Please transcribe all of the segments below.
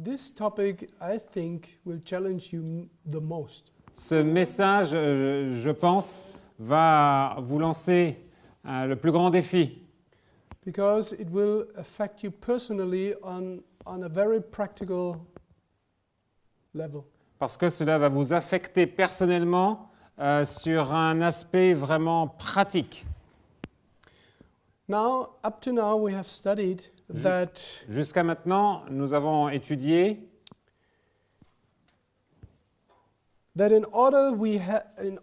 this topic, I think, will challenge you the most. Ce message, je pense, va vous lancer le plus grand défi. Because it will affect you personally on a very practical level. Parce que cela va vous affecter personnellement sur un aspect vraiment pratique. Now, up to now, we have studied that Jusqu'à maintenant, nous avons étudié in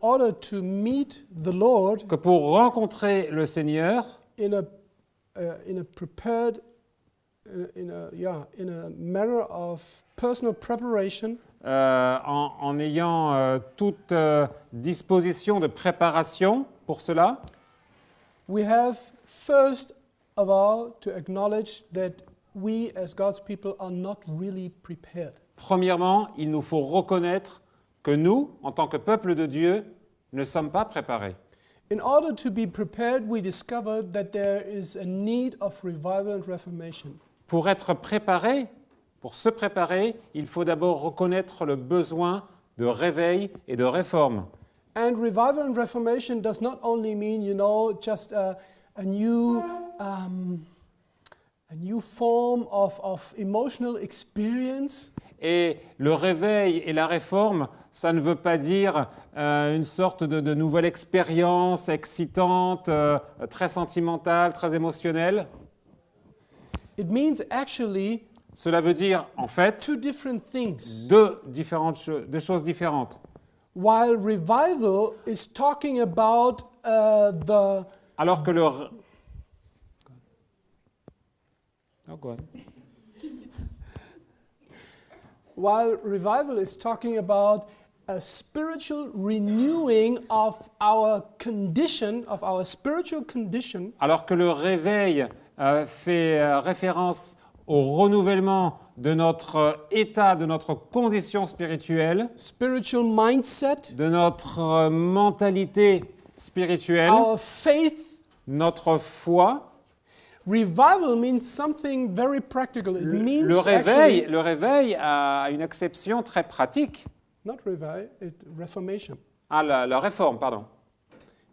order to meet the Lord que pour rencontrer le Seigneur, in a prepared, in a manner of personal preparation, en ayant toute disposition de préparation pour cela, we have first of all to acknowledge that we as God's people are not really prepared. premièrement, il nous faut reconnaître que nous, en tant que peuple de Dieu, ne sommes pas préparés. In order to be prepared, we discovered that there is a need of revival and reformation. Pour être préparé, pour se préparer, il faut d'abord reconnaître le besoin de réveil et de réforme. And revival and reformation does not only mean, just a new form of emotional experience. Et le réveil et la réforme, ça ne veut pas dire une sorte de nouvelle expérience excitante, très sentimentale, très émotionnelle. It means actually Cela veut dire, en fait, two different things. deux choses différentes. While revival is talking about Alors que le... Oh, go on. while revival is talking about a spiritual renewing of our condition, of our spiritual condition, Alors que le réveil fait référence au renouvellement de notre état, de notre condition spirituelle, spiritual mindset, de notre mentalité spirituelle, our faith. notre foi. Revival means something very practical. It means Le actually, réveil a une acception très pratique. not revival, reformation. Ah, la réforme, pardon.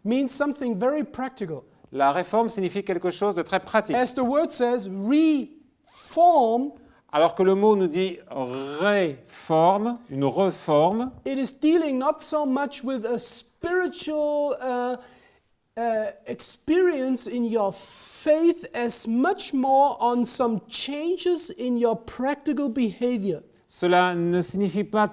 Means something very practical. La réforme signifie quelque chose de très pratique. As the word says, reform, Alors que le mot nous dit réforme, une reforme, it is dealing not so much with a spiritual experience in your faith as much more on some changes in your practical behavior. cela ne signifie pas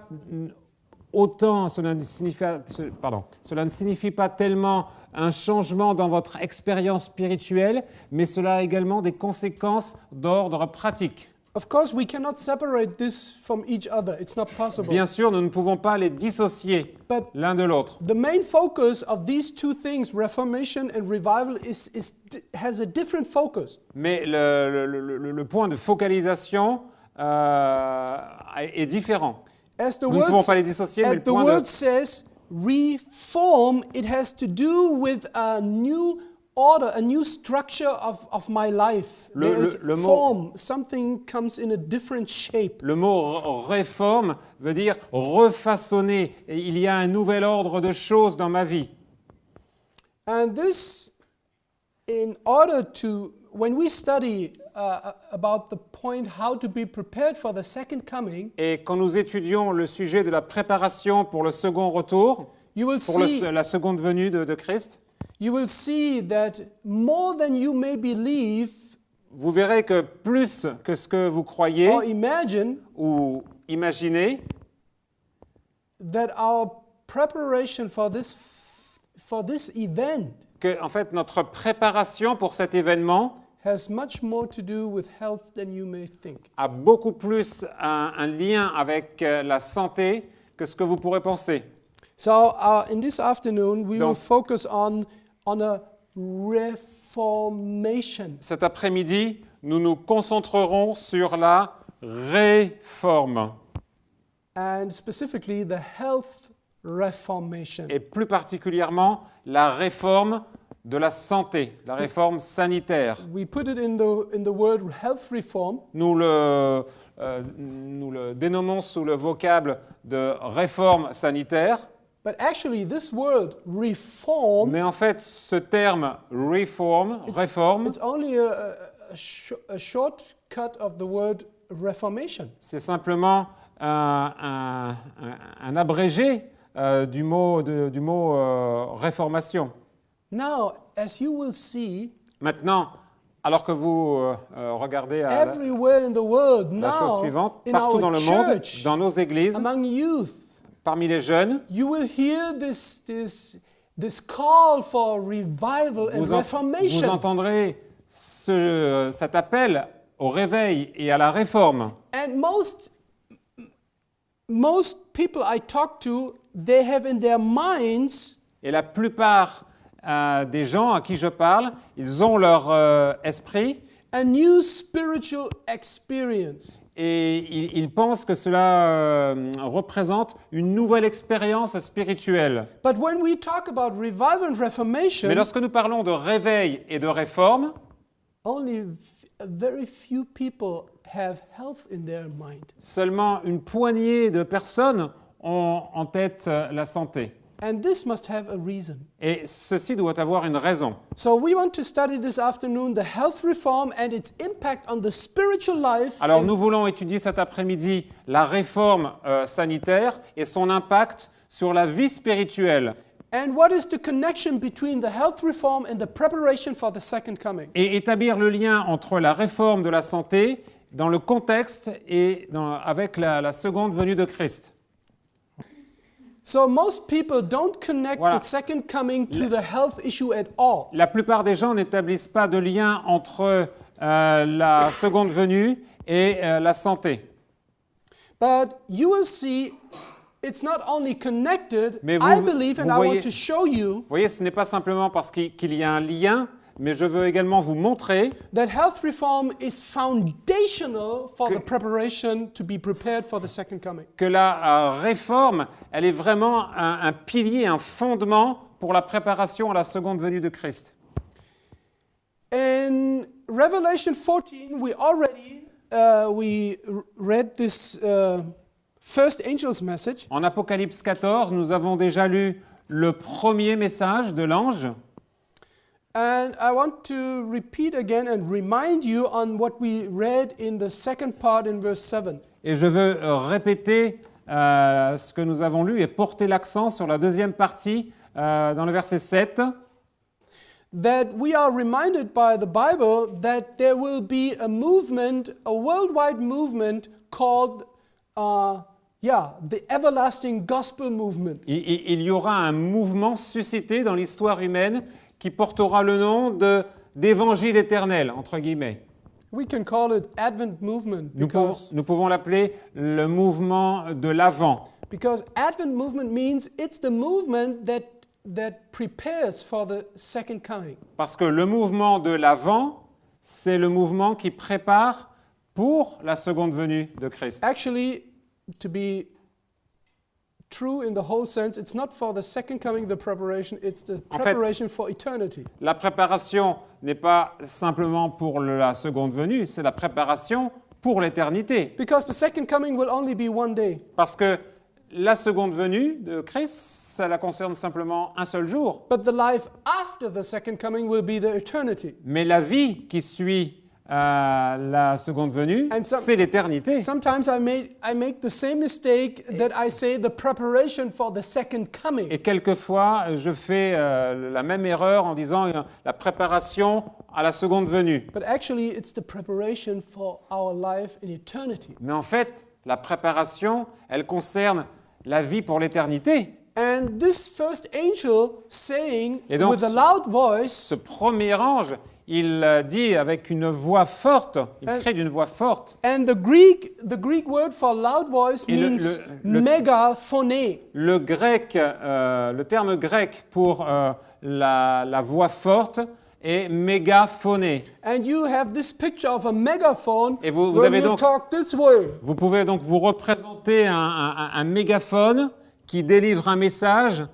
autant, cela ne signifie pas tellement un changement dans votre expérience spirituelle, mais cela a également des conséquences d'ordre pratique. Of course, we cannot separate this from each other. It's not possible. Bien sûr, nous ne pouvons pas les dissocier But l'un de l'autre. the main focus of these two things, reformation and revival, has a different focus. Mais le point de focalisation est différent. As the Nous ne pouvons word, pas les dissocier, mais as le the point word de... says, reform, it has to do with a new order, a new structure of my life. There is le mot- form, something comes in a different shape. Le mot réforme veut dire refaçonner. Et il y a un nouvel ordre de choses dans ma vie. And this, in order to, when we study about the point how to be prepared for the second coming, Et quand nous étudions le sujet de la préparation pour le second retour, you will pour see, la seconde venue de Christ, you will see that more than you may believe vous verrez que plus que ce que vous croyez or imagine, ou imaginez, that our preparation for this event que en fait notre préparation pour cet événement has much more to do with health than you may think. a beaucoup plus un lien avec la santé que ce que vous pourrez penser. So in this afternoon, we will Donc- focus on a reformation. Cet après-midi, nous nous concentrerons sur la réforme And specifically the health reformation. et plus particulièrement la réforme de la santé, la réforme sanitaire. We put it in the word health reform Nous nous le dénommons sous le vocable de réforme sanitaire. But actually, this word reform, Mais en fait, ce terme réforme, it's only a shortcut of the word reformation. c'est simplement un abrégé du mot réformation. Now, as you will see, Maintenant, alors que vous regardez à everywhere in the world la chose now, suivante, in partout dans our le monde, church, dans nos églises, among youth, parmi les jeunes, you will hear this call for revival and vous reformation. entendrez cet appel au réveil et à la réforme. And most people I talk to, they have in their minds Et la plupart des gens à qui je parle, ils ont leur esprit a new spiritual experience. et ils pensent que cela représente une nouvelle expérience spirituelle. But when we talk about revival and reformation, Mais lorsque nous parlons de réveil et de réforme, only a very few people have health in their mind. seulement une poignée de personnes ont en tête la santé. And this must have a reason. Et ceci doit avoir une raison. So we want to study this afternoon the health reform and its impact on the spiritual life. Alors nous voulons étudier cet après-midi la réforme sanitaire et son impact sur la vie spirituelle. And what is the connection between the health reform and the preparation for the second coming? Et établir le lien entre la réforme de la santé dans le contexte et avec la seconde venue de Christ. So most people don't connect Voilà. the second coming to the health issue at all. La plupart des gens n'établissent pas de lien entre la seconde venue et la santé. But you will see it's not only connected, Mais I believe, and vous I voyez- want to show you Vous voyez, ce n'est pas simplement parce qu'il y a un lien, mais je veux également vous montrer that health reform is foundational for the preparation to be prepared for the second coming. que la réforme, elle est vraiment un pilier, un fondement pour la préparation à la seconde venue de Christ. In Revelation 14, we already read this first angel's message. En Apocalypse 14, nous avons déjà lu le premier message de l'ange. And I want to repeat again and remind you on what we read in the second part in verse 7. Et je veux répéter ce que nous avons lu et porter l'accent sur la deuxième partie dans le verset 7. That we are reminded by the Bible that there will be a movement, a worldwide movement called, the everlasting gospel movement. Il y aura un mouvement suscité dans l'histoire humaine qui portera le nom d'évangile éternel, entre guillemets. We can call it Advent movement Nous pouvons l'appeler le mouvement de l'Avent. because Advent movement means it's the movement that prepares for the second coming. Parce que le mouvement de l'Avent, c'est le mouvement qui prépare pour la seconde venue de Christ. Actually, to be true in the whole sense, it's not for the second coming, the preparation, it's the En fait, preparation for eternity. La préparation n'est pas simplement pour la seconde venue, c'est la préparation pour l'éternité. Because the second coming will only be one day. Parce que la seconde venue de Christ, ça la concerne simplement un seul jour. But the life after the second coming will be the eternity. Mais la vie qui suit la seconde venue, And c'est l'éternité. Sometimes I make the same mistake that I say the preparation for the second coming. Et quelquefois, je fais la même erreur en disant la préparation à la seconde venue. But actually, it's the preparation for our life in eternity. Mais en fait, la préparation, elle concerne la vie pour l'éternité. And this first angel saying Et donc, with a loud Ce voice, premier ange, il dit avec une voix forte, il crie d'une voix forte. and the Greek word for loud voice Et means le- megaphone. Le terme grec pour la voix forte est mégaphoné. And you have this picture of a megaphone Et vous when avez you donc- talk this way. Vous pouvez donc vous représenter un mégaphone qui délivre un message.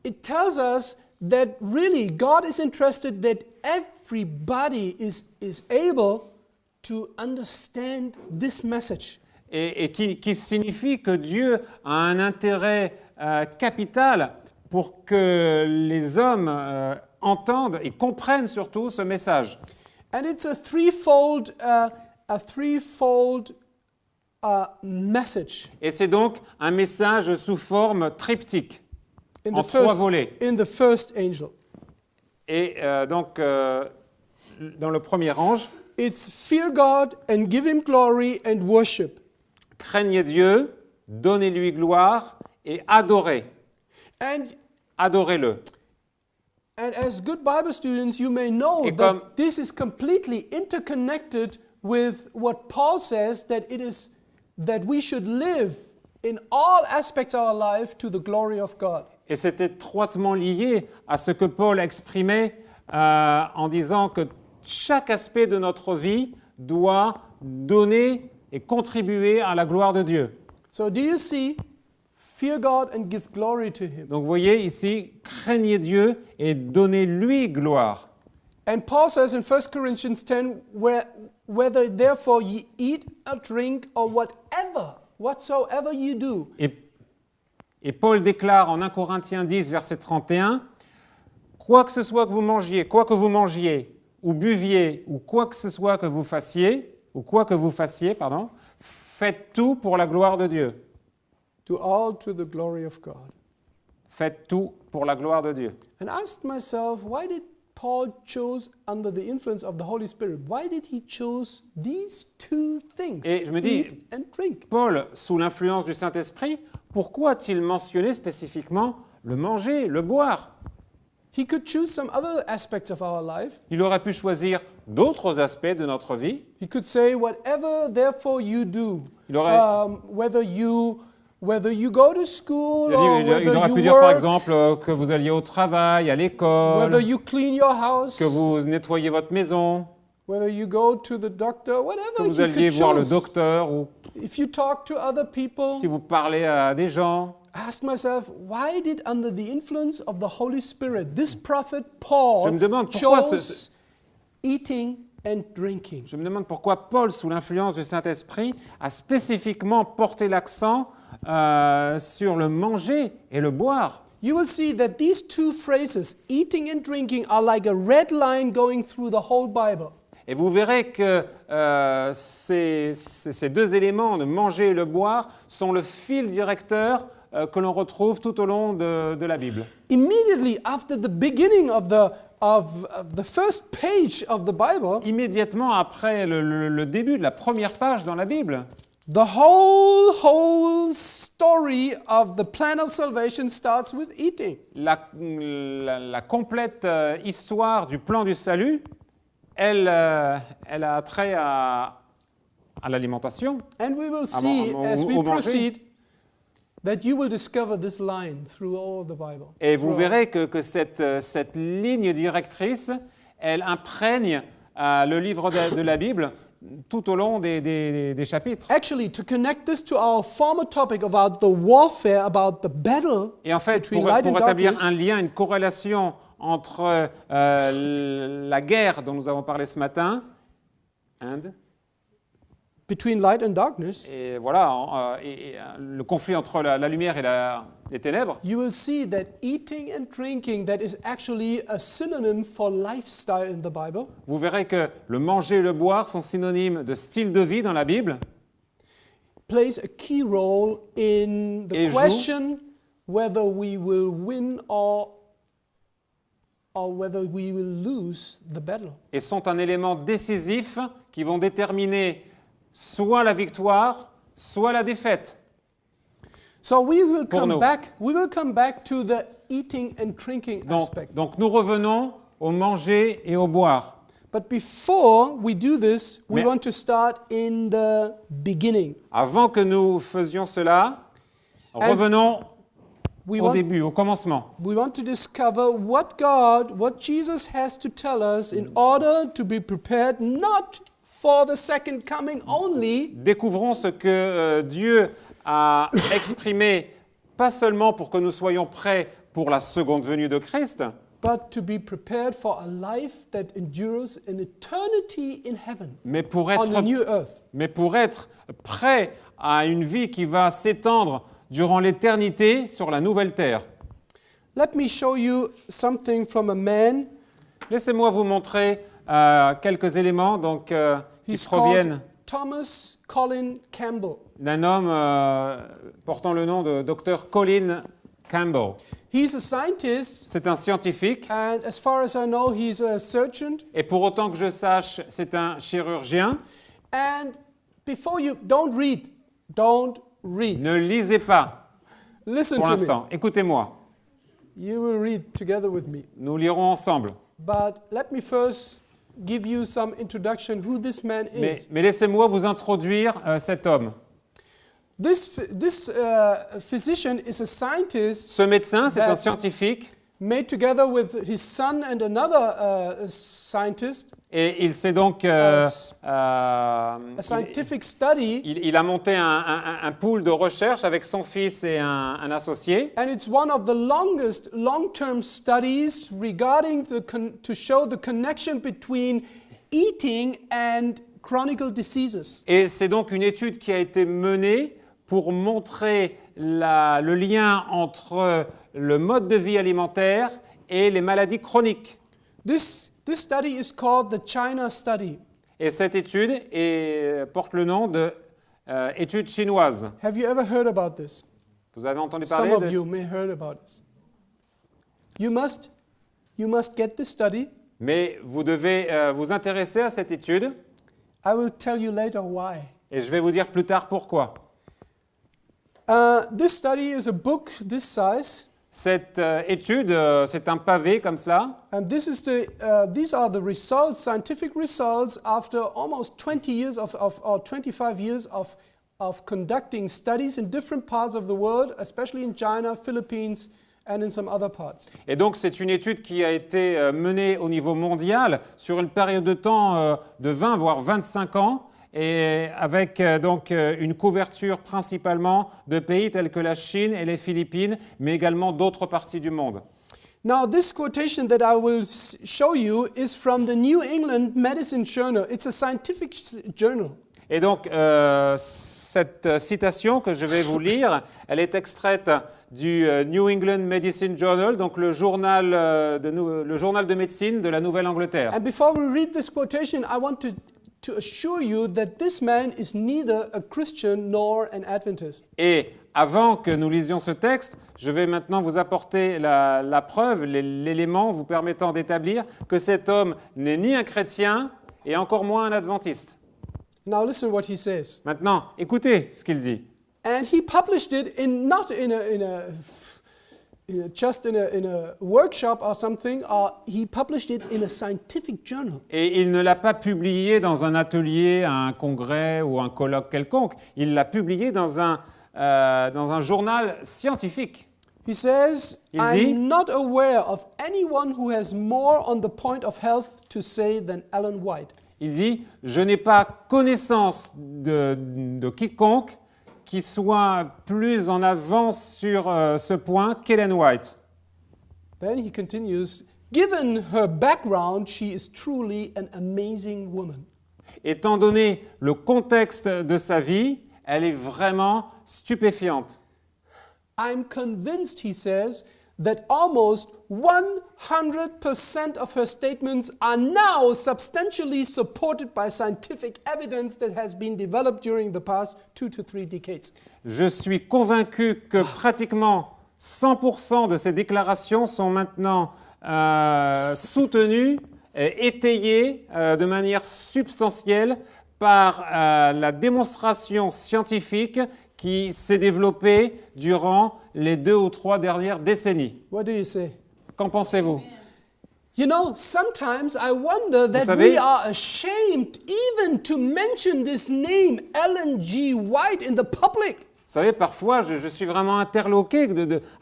It tells us that really God is interested that everybody is able to understand this message. et qui signifie que Dieu a un intérêt capital pour que les hommes entendent et comprennent surtout ce message. And it's a threefold message Et c'est donc un message sous forme triptyque, in en trois volets. in the first angel. Et donc, dans le premier ange, It's fear God and give him glory and worship. craignez Dieu, donnez-lui gloire et adorez. And Adorez-le. as good Bible students, you may know Et that comme- this is completely interconnected with what Paul says that we should live in all aspects of our life to the glory of God. Et c'est étroitement lié à ce que Paul exprimait en disant que chaque aspect de notre vie doit donner et contribuer à la gloire de Dieu. So do you see? Fear God and give glory to him. Donc vous voyez ici, craignez Dieu et donnez-lui gloire. And Paul says in 1 Corinthians 10, whether therefore ye eat or drink or whatsoever you do, Et Paul déclare en 1 Corinthiens 10, verset 31, « Quoi que ce soit que vous mangiez, ou buviez, ou quoi que ce soit que vous fassiez, faites tout pour la gloire de Dieu. » do all to the glory of God. Faites tout pour la gloire de Dieu. And I asked myself, why did Paul choose under the influence of the Holy Spirit? Why did he choose these two things, Et je me dis- eat and drink? Paul, sous l'influence du Saint-Esprit, pourquoi a-t-il mentionné spécifiquement le manger, le boire? He could choose some other aspects of our life. Il aurait pu choisir d'autres aspects de notre vie. He could say, whatever therefore you do, Il aurait- whether you go to school Il or aurait whether pu you dire par work, exemple que vous alliez au travail, à whether l'école, you clean your house, que vous nettoyez votre maison, whether you go to the doctor, whatever que vous he alliez could voir le choose. docteur ou If you talk to other people, si vous parlez à des gens. I asked myself, why did under the influence of the Holy Spirit, this prophet Je Paul me demande pourquoi chose eating and drinking? Je me demande pourquoi Paul, sous l'influence du Saint-Esprit, a spécifiquement porté l'accent sur le manger et le boire. You will see that these two phrases, eating and drinking, are like a red line going through the whole Bible. Et vous verrez que ces deux éléments, le manger et le boire, sont le fil directeur que l'on retrouve tout au long de la Bible. Immediately after the beginning of the first page of the Bible, Immédiatement après le début de la première page dans la Bible, the whole story of the plan of salvation starts with eating. la complète histoire du plan du salut, elle a trait à l'alimentation. And we will see as we au manger. proceed that you will discover this line through all the Bible. Et vous Throughout. verrez que cette ligne directrice, elle imprègne le livre de la Bible tout au long des chapitres. Actually, to connect this to our former topic about the warfare, about the battle Et en fait, between pour light and établir darkness, un lien, une corrélation entre la guerre dont nous avons parlé ce matin, between light and darkness, et voilà, le conflit entre la lumière et les ténèbres, you will see that eating and drinking, that is actually a synonym for lifestyle in the Bible, vous verrez que le manger et le boire sont synonymes de style de vie dans la Bible plays a key role in Et the joue- question whether we will win or whether we will lose the battle. et sont un élément décisif qui vont déterminer soit la victoire, soit la défaite. So we will Pour come nous. back to the eating and drinking aspect. Donc nous revenons au manger et au boire. But before we do this, we Mais- want to start in the beginning. Avant que nous faisions cela, revenons We au want, début, au commencement. we want to discover what Jesus has to tell us in order to be prepared not for the second coming only, Découvrons ce que Dieu a exprimé, pas seulement pour que nous soyons prêts pour la seconde venue de Christ, but to be prepared for a life that endures an eternity in heaven, mais pour on the être, new earth. mais pour être prêt à une vie qui va s'étendre durant l'éternité sur la nouvelle terre. Let me show you something from a man. Laissez-moi vous montrer quelques éléments qui He's proviennent called Thomas Colin Campbell. d'un homme portant le nom de Dr. Colin Campbell. He's a scientist, C'est un scientifique and as far as I know, he's a surgeon. et pour autant que je sache, c'est un chirurgien. And before you, don't read. Ne lisez pas Listen pour to me. l'instant. Écoutez-moi. You will read together with me. Nous lirons ensemble. But let me first give you some introduction who this man is. Mais laissez-moi vous introduire cet homme. This physician is a scientist Ce médecin, c'est un That- scientifique made together with his son and another scientist et il s'est donc a scientific study, il a monté un pool de recherche avec son fils et un associé. and it's one of the longest long-term studies regarding to show the connection between eating and chronic diseases. Et c'est donc une étude qui a été menée pour montrer le lien entre le mode de vie alimentaire et les maladies chroniques. This study is called the China study. Et cette étude porte le nom de étude chinoise. Have you ever heard about this? Vous avez entendu Some parler of de... you may heard about this. You must get this study. Mais vous devez vous intéresser à cette étude I will tell you later why. et je vais vous dire plus tard pourquoi. This study is a book this size, Cette étude, c'est un pavé comme cela. and these are the results, scientific results, after almost 20 years or 25 years of conducting studies in different parts of the world, especially in China, Philippines, and in some other parts. Et donc, c'est une étude qui a été menée au niveau mondial sur une période de temps de 20 voire 25 ans et avec donc une couverture principalement de pays tels que la Chine et les Philippines, mais également d'autres parties du monde. Now, this quotation that I will show you is from the New England Medicine Journal. It's a scientific journal. Et donc, cette citation que je vais vous lire, elle est extraite du New England Medicine Journal, donc le journal de médecine de la Nouvelle-Angleterre. And before we read this quotation, I want to assure you that this man is neither a Christian nor an Adventist. Et avant que nous lisions ce texte, je vais maintenant vous apporter la preuve, l'élément vous permettant d'établir que cet homme n'est ni un chrétien et encore moins un adventiste. Now listen what he says. Maintenant, écoutez ce qu'il dit. And he published it not just in a workshop or something, he published it in a scientific journal. Et il ne l'a pas publié dans un atelier, un congrès ou un colloque quelconque. Il l'a publié dans un journal scientifique. He says, Il dit- I'm not aware of anyone who has more on the point of health to say than Ellen White. Il dit « Je n'ai pas connaissance de quiconque qui soit plus en avance sur ce point qu'Ellen White. Then he continues, given her background, she is truly an amazing woman. Étant donné le contexte de sa vie, elle est vraiment stupéfiante. I'm convinced, he says, that almost 100% of her statements are now substantially supported by scientific evidence that has been developed during the past 2 to 3 decades. Je suis convaincu que pratiquement 100% de ces déclarations sont maintenant soutenues, étayées de manière substantielle par la démonstration scientifique qui s'est développée durant les 2 ou 3 dernières décennies. What do you say? Qu'en pensez-vous? You know, sometimes I wonder that savez- we are ashamed even to mention this name, Ellen G. White, in the public. Vous savez, parfois, je suis vraiment interloqué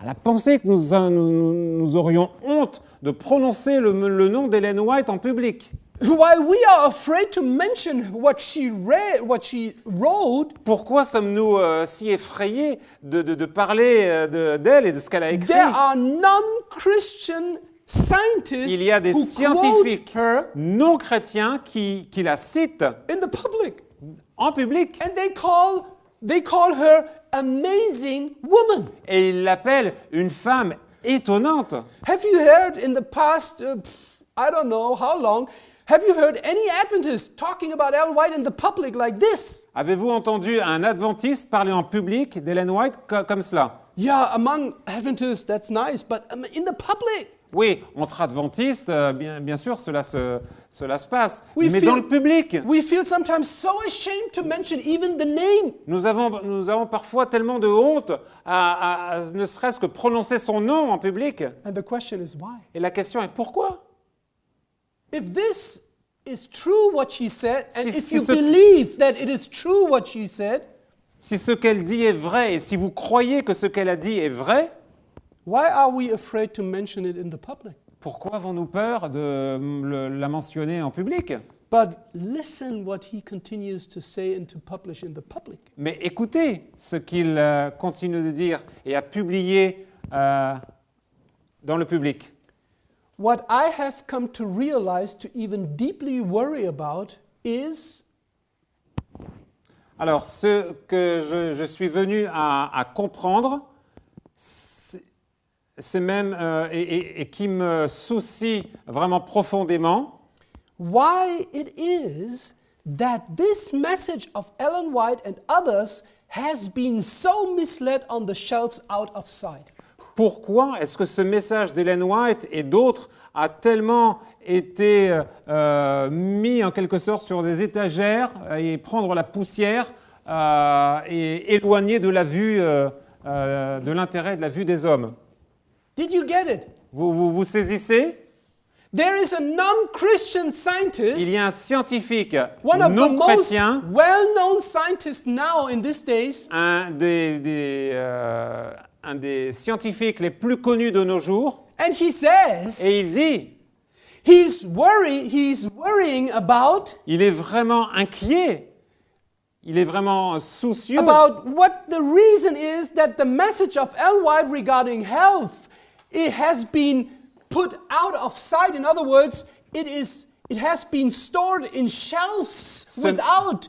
à la pensée que nous aurions honte de prononcer le nom d'Ellen White en public. Why we are afraid to mention what she read, what she wrote. Pourquoi sommes-nous si effrayés de parler d'elle et de ce qu'elle a écrit? There are non-Christian scientists Il y a des who scientifiques quote her non chrétiens qui la citent in the public. en public. And they call her amazing woman. Et ils l'appellent une femme étonnante. Have you heard in the past, I don't know how long, have you heard any Adventist talking about Ellen White in the public like this? Avez-vous entendu un adventiste parler en public d'Ellen White comme cela? Yeah, among Adventists, that's nice, but in the public. Oui, entre adventistes, bien sûr, cela se passe. We Mais feel- dans le public, We feel sometimes so ashamed to mention even the name. nous avons parfois tellement de honte à ne serait-ce que prononcer son nom en public. And the question is why? Et la question est pourquoi? If this is true what she said, and Si- if si you ce- believe that it is true what she said, Si ce qu'elle dit est vrai et si vous croyez que ce qu'elle a dit est vrai, why are we afraid to mention it in the public? pourquoi avons-nous peur de la mentionner en public? But listen what he continues to say and to publish in the public. Mais écoutez ce qu'il continue de dire et à publier dans le public. What I have come to realize, to even deeply worry about, is Alors, ce que je suis venu à comprendre, c'est même, et qui me soucie vraiment profondément, why it is that this message of Ellen White and others has been so misled on the shelves out of sight. pourquoi est-ce que ce message d'Ellen White et d'autres a tellement été mis en quelque sorte sur des étagères et prendre la poussière et éloigné de la vue, de l'intérêt de la vue des hommes? Did you get it? Vous saisissez? There is a non-Christian scientist, Il y a un scientifique one of the non most chrétien, well-known scientists now in these days, un des scientifiques les plus connus de nos jours, and he says et il dit, he's worrying about il est vraiment inquiet, il est vraiment soucieux about what the reason is that the message of Ellen White regarding health, it has been put out of sight. In other words, it has been stored in shelves without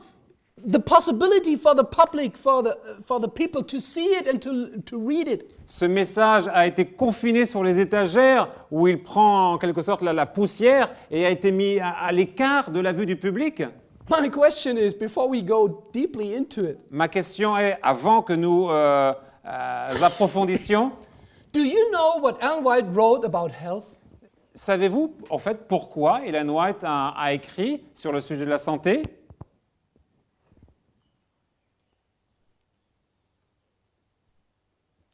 the possibility for the public, for the people to see it and to read it. Ce message a été confiné sur les étagères où il prend en quelque sorte la poussière et a été mis à l'écart de la vue du public. My question is, before we go deeply into it, Ma question est, avant que nous approfondissions, do you know what Ellen White wrote about health? savez-vous en fait pourquoi Ellen White a écrit sur le sujet de la santé?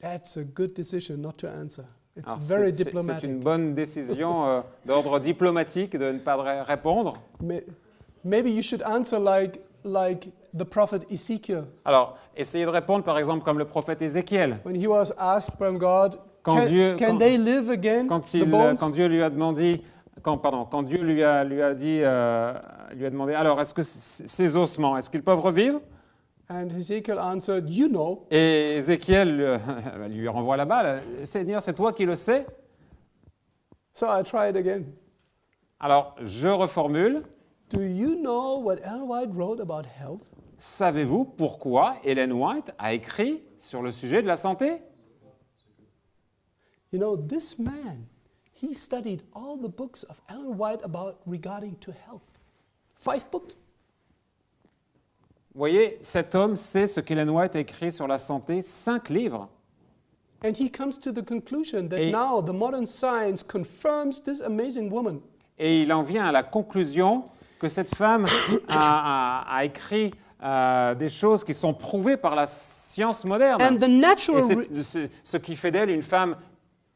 That's a good decision not to answer. It's Alors, very c'est diplomatic. une bonne décision d'ordre diplomatique de ne pas répondre. Maybe you should answer like the prophet Ezekiel Alors, essayez de répondre par exemple comme le prophète Ézéchiel. when he was asked from God, Quand can, Dieu- can quand- they live again, Quand the bones? Dieu lui a demandé, quand Dieu lui a demandé, alors est-ce que ces ossements, est-ce qu'ils peuvent revivre? And Ezekiel answered, you know. Et Ézéchiel lui renvoie la balle. Seigneur, c'est toi qui le sais. So I try it again. Alors, je reformule. Do you know what Ellen White wrote about health? Savez-vous pourquoi Ellen White a écrit sur le sujet de la santé? You know, this man, he studied all the books of Ellen White regarding to health. 5 books. Vous voyez, cet homme sait ce qu'Ellen White a écrit sur la santé, 5 livres. And he comes to the conclusion that Et- now the modern science confirms this amazing woman. Et il en vient à la conclusion que cette femme a écrit des choses qui sont prouvées par la science moderne. And the Et natural, c'est ce qui fait d'elle une femme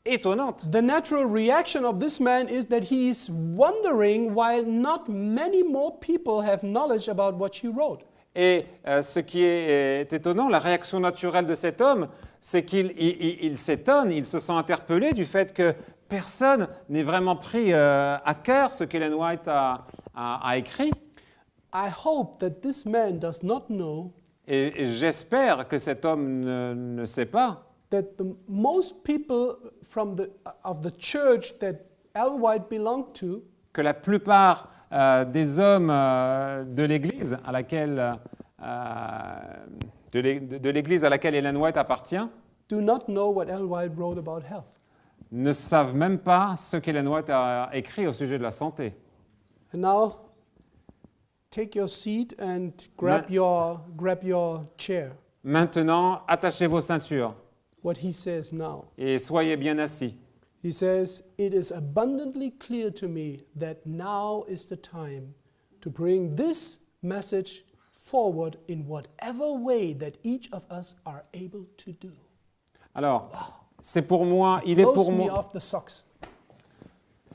étonnante. the natural reaction of this man is that he's wondering why not many more people have knowledge about what she wrote. Et ce qui est étonnant, la réaction naturelle de cet homme, c'est qu'il s'étonne, il se sent interpellé du fait que personne n'ait vraiment pris à cœur ce qu'Ellen White a écrit. I hope that this man does not know Et j'espère que cet homme ne sait pas that the most people of the church that Ellen White belonged to que la plupart des hommes de l'Église à laquelle de l'Église à laquelle Ellen White appartient do not know what Ellen White wrote about health. ne savent même pas ce qu'Ellen White a écrit au sujet de la santé. And now, take your seat and grab your chair. Maintenant, attachez vos ceintures What he says now. et soyez bien assis. He says, "It is abundantly clear to me that now is the time to bring this message forward in whatever way that each of us are able to do." Alors, c'est pour moi, il est Blows pour me moi, off the socks.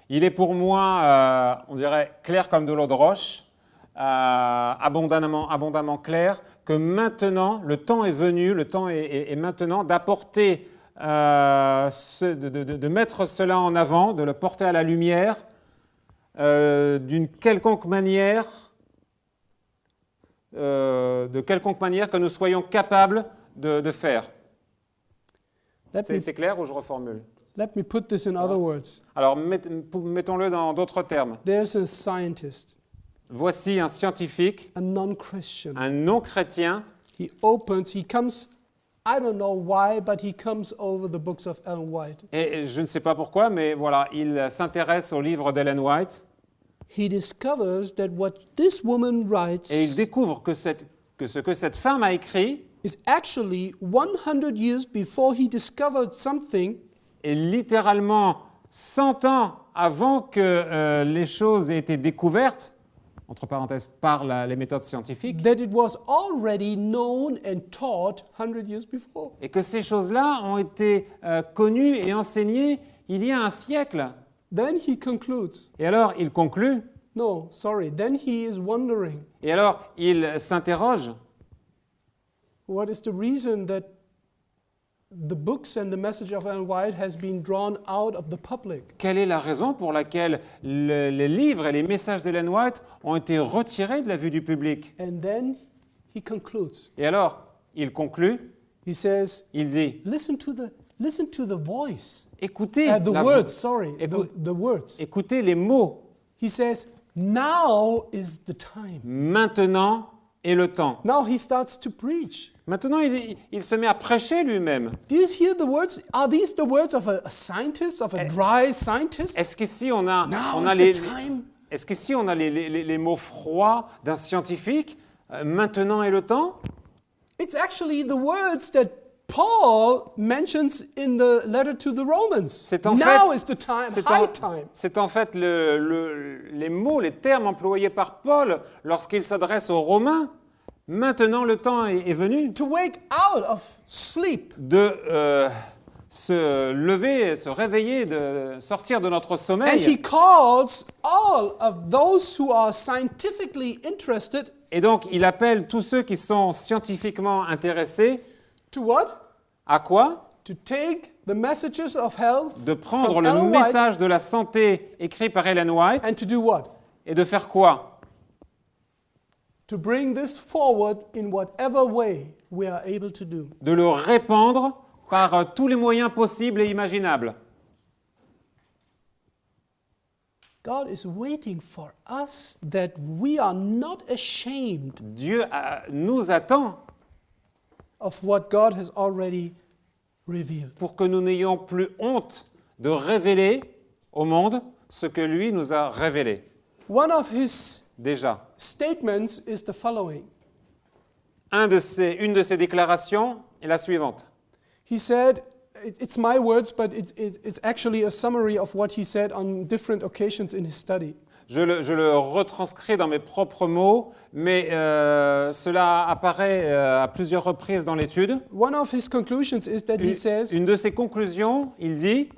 il est pour moi, on dirait clair comme de l'eau de roche, abondamment clair, que maintenant, le temps est venu, le temps est maintenant d'apporter, de mettre cela en avant, de le porter à la lumière, d'une quelconque manière, que nous soyons capables de faire. C'est clair ou je reformule? Let me put this in other words. Alors, mettons-le dans d'autres termes. There's a scientist, Voici un scientifique, a non-Christian. un non-chrétien, He comes, I don't know why, but he comes over the books of Ellen White. et je ne sais pas pourquoi, mais voilà, il s'intéresse au livre d'Ellen White He discovers that what this woman et il writes découvre que ce que cette femme a écrit is actually 100 years before he discovered something est littéralement 100 ans avant que les choses aient été découvertes, entre parenthèses, par les méthodes scientifiques, that it was already known and taught 100 years before. et que ces choses-là ont été connues et enseignées il y a un siècle. Then he concludes, Et alors, il conclut, no, sorry, then he is wondering, et alors, il s'interroge, what is the reason that the books and the message of Ellen White has been drawn out of the public? quelle est la raison pour laquelle les livres et les messages d'Ellen White ont été retirés de la vue du public? And then he concludes. Et alors, il conclut, He says, il dit, listen to the voice. écoutez, The la words, voix- sorry, Écoute- the words. écoutez les mots. He says, now is the time. Maintenant est le temps. Now he starts to preach. Maintenant, il se met à prêcher lui-même. Do you hear the words? Are these the words of a scientist, of a dry scientist? Est-ce qu'ici on a, Now on a is the time. est-ce qu'ici on a les mots froids d'un scientifique? Maintenant est le temps? It's actually the words that Paul mentions in the letter to the Romans. C'est en Now fait- is the time, C'est high en, time. c'est en fait les mots, les termes employés par Paul lorsqu'il s'adresse aux Romains. Maintenant le temps est venu To wake out of sleep. de se lever, se réveiller, de sortir de notre And he sommeil. calls all of those who are scientifically interested Et donc il appelle tous ceux qui sont scientifiquement intéressés to what? à quoi? To take the messages of health De prendre from le Ellen White message de la santé écrit par Ellen White and to do what? et de faire quoi? To bring this forward in whatever way we are able to do. De le répandre par tous les moyens possibles et imaginables. God is waiting for us that we are not ashamed Dieu nous attend of what God has already revealed. pour que nous n'ayons plus honte de révéler au monde ce que lui nous a révélé One of his déjà. statements is the following. Une de ses déclarations est la suivante. He said, it's my words, but it's actually a summary of what he said on different occasions in his study. Je le retranscris dans mes propres mots, mais cela apparaît à plusieurs reprises dans l'étude. One of his conclusions is that he says, Une de ses conclusions, il dit,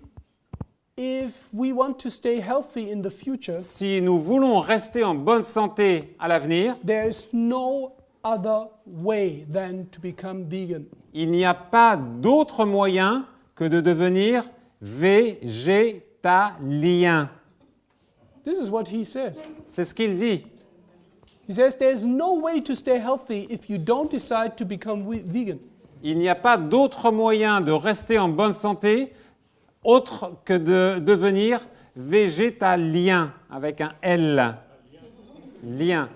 if we want to stay healthy in the future, si nous voulons rester en bonne santé à l'avenir, there is no other way than to become vegan. il n'y a pas d'autre moyen que de devenir végétalien. This is what he says. C'est ce qu'il dit. He says there's no way to stay healthy if you don't decide to become vegan. Il n'y a pas d'autre moyen de rester en bonne santé autre que de devenir végétalien, avec un L. Lien.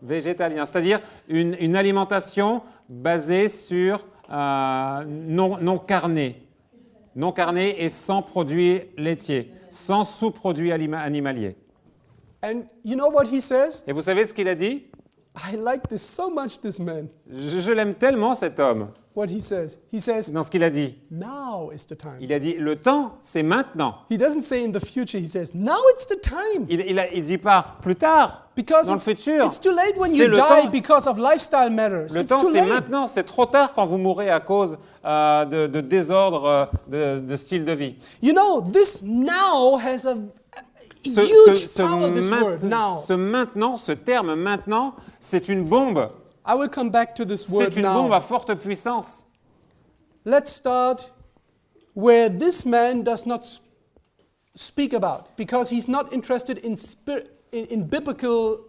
Végétalien, c'est-à-dire une alimentation basée sur non carné. Non carné et sans produits laitiers, sans sous-produits animaliers. And you know what he says? Et vous savez ce qu'il a dit? I like this so much, this man. Je l'aime tellement, cet homme, What he says. He says, dans ce qu'il a dit. now is the time. Il a dit, le temps, c'est maintenant. He doesn't say in the future, he says, now it's the time. Il dit pas plus tard, Because dans le futur. it's too late when C'est you le die temps. because of lifestyle matters. Le It's temps, too c'est late. maintenant, c'est trop tard quand vous mourrez à cause de désordre de style de vie. You know, this now has a Ce, huge ce- ce power, this word, now. ce maintenant, ce terme maintenant, c'est une bombe. I will come back to this word C'est une bombe now. à forte puissance. Let's start where this man does not speak about, because he's not interested in biblical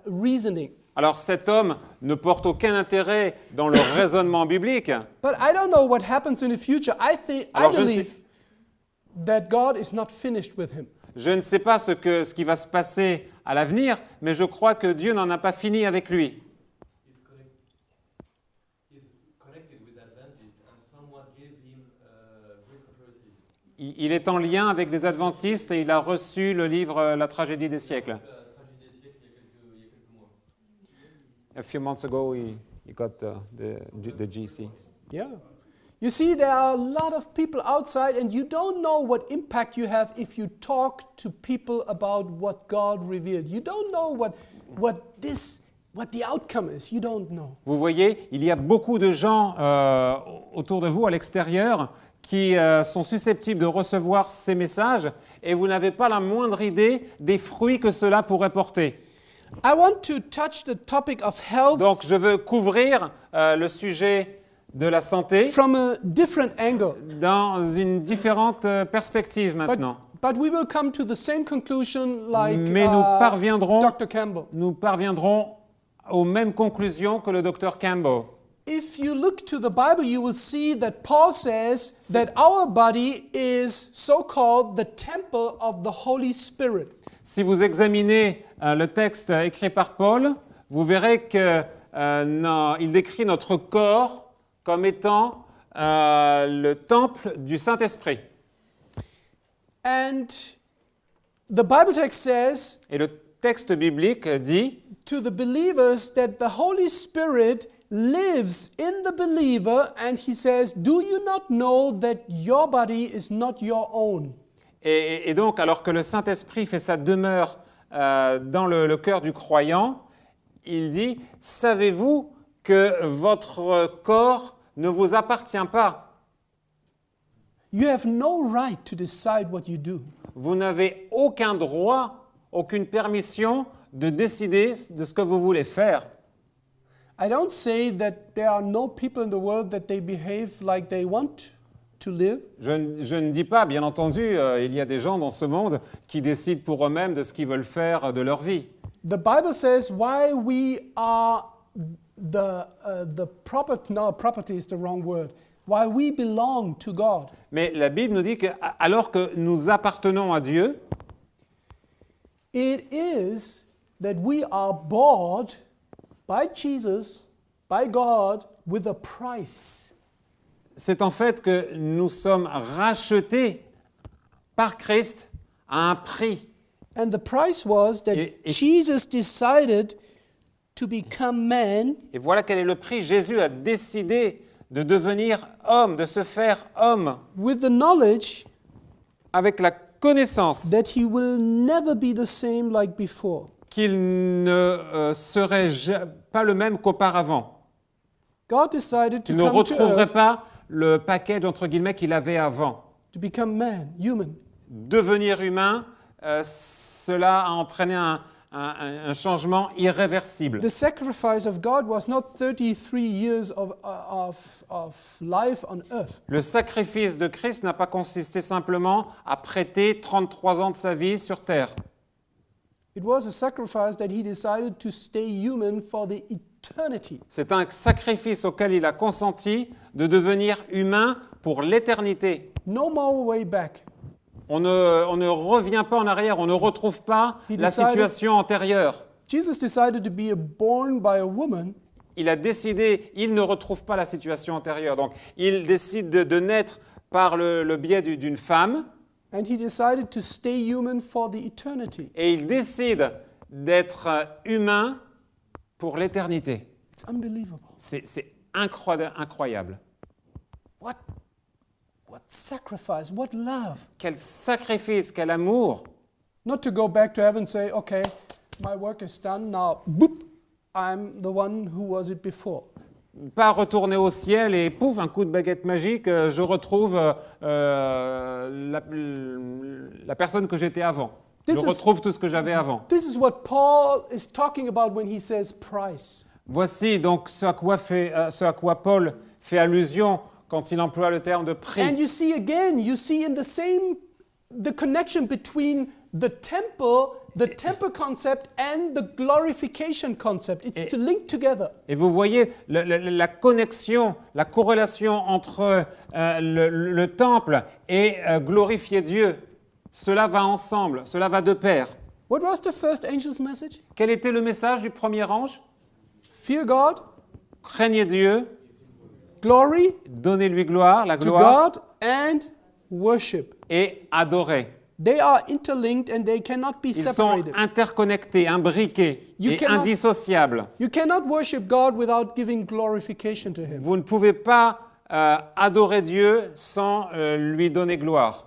reasoning. Alors cet homme ne porte aucun intérêt dans le raisonnement biblique. But I don't know what happens in the future. I Alors, je ne believe that God is not finished with him. Je ne sais pas ce qui va se passer à l'avenir, mais je crois que Dieu n'en a pas fini avec lui. He's connected with Adventists, and someone gave him Greek Prophecy. Il est en lien avec les adventistes et il a reçu le livre La tragédie des siècles. La tragédie des siècles il y a quelques mois. A few months ago, he got the GC. Yeah. You see, there are a lot of people outside, and you don't know what impact you have if you talk to people about what God revealed. You don't know what the outcome is. You don't know. Vous voyez, il y a beaucoup de gens autour de vous, à l'extérieur, qui sont susceptibles de recevoir ces messages et vous n'avez pas la moindre idée des fruits que cela pourrait porter. I want to touch the topic of health Donc, je veux couvrir le sujet de la santé from a different angle. dans une différente perspective maintenant. But we will come to the same conclusion like Mais nous parviendrons, Dr. Campbell. aux mêmes conclusions que le docteur Campbell. If you look to the Bible, you will see that Paul says that our body is so-called the temple of the Holy Spirit. Si vous examinez le texte écrit par Paul, vous verrez qu'il décrit notre corps comme étant le temple du Saint-Esprit. And the Bible text says Et le texte biblique dit to the believers that the Holy Spirit lives in the believer, and he says, do you not know that your body is not your own? Et donc, alors que le Saint-Esprit fait sa demeure dans le cœur du croyant, il dit, savez-vous que votre corps ne vous appartient pas? You have no right to decide what you do. Vous n'avez aucun droit, aucune permission de décider de ce que vous voulez faire. I don't say that there are no people in the world that they behave like they want to live. Je ne dis pas, bien entendu, il y a des gens dans ce monde qui décident pour eux-mêmes de ce qu'ils veulent faire de leur vie. The Bible says why we are property is the wrong word. Why we belong to God. Mais la Bible nous dit que alors que nous appartenons à Dieu, It is that we are bought by Jesus, by God, with a price. c'est en fait que nous sommes rachetés par Christ à un prix. And the price was that Et- Jesus decided to become man Et voilà quel est le prix. Jésus a décidé de devenir homme, de se faire homme, with the knowledge avec la connaissance that he will never be the same like before. qu'il ne serait pas le même qu'auparavant. God decided to Il ne come to retrouverait earth pas le package entre guillemets qu'il avait avant. to become man, human. Devenir humain, cela a entraîné un changement irréversible. The sacrifice of God was not 33 years of life on earth. Le sacrifice de Christ n'a pas consisté simplement à prêter 33 ans de sa vie sur terre. It was a sacrifice that he decided to stay human for the eternity. C'est un sacrifice auquel il a consenti de devenir humain pour l'éternité. No more way back. On ne revient pas en arrière, on ne retrouve pas He la decided- situation antérieure. Jesus decided to be born by a woman, Il a décidé, il ne retrouve pas la situation antérieure. Donc, il décide de naître par le biais d'une femme and he decided to stay human for the eternity. et il décide d'être humain pour l'éternité. It's unbelievable. C'est incroyable. What sacrifice, what love. Quel sacrifice, quel amour. Not to go back to heaven and say, okay, my work is done, now, boop, I'm the one who was it before. Pas retourner au ciel et pouf, un coup de baguette magique, je retrouve la personne que j'étais avant. Je This is- retrouve tout ce que j'avais avant. This is what Paul is talking about when he says price. Voici donc ce à quoi Paul fait allusion quand il emploie le terme de prix. And you see again, you see in the connection between the temple concept and the glorification concept. It's to link together. Et vous voyez la connexion, la corrélation entre le temple et glorifier Dieu. Cela va ensemble, cela va de pair. What was the first angel's message? Quel était le message du premier ange? Fear God, Craignez Dieu, glory donnez-lui gloire, la to gloire, God, and worship. et adorez. They are interlinked and they cannot be Ils sont separated. interconnectés, imbriqués You et cannot- indissociables. You cannot worship God without giving glorification to Him. Vous ne pouvez pas adorer Dieu sans lui donner gloire.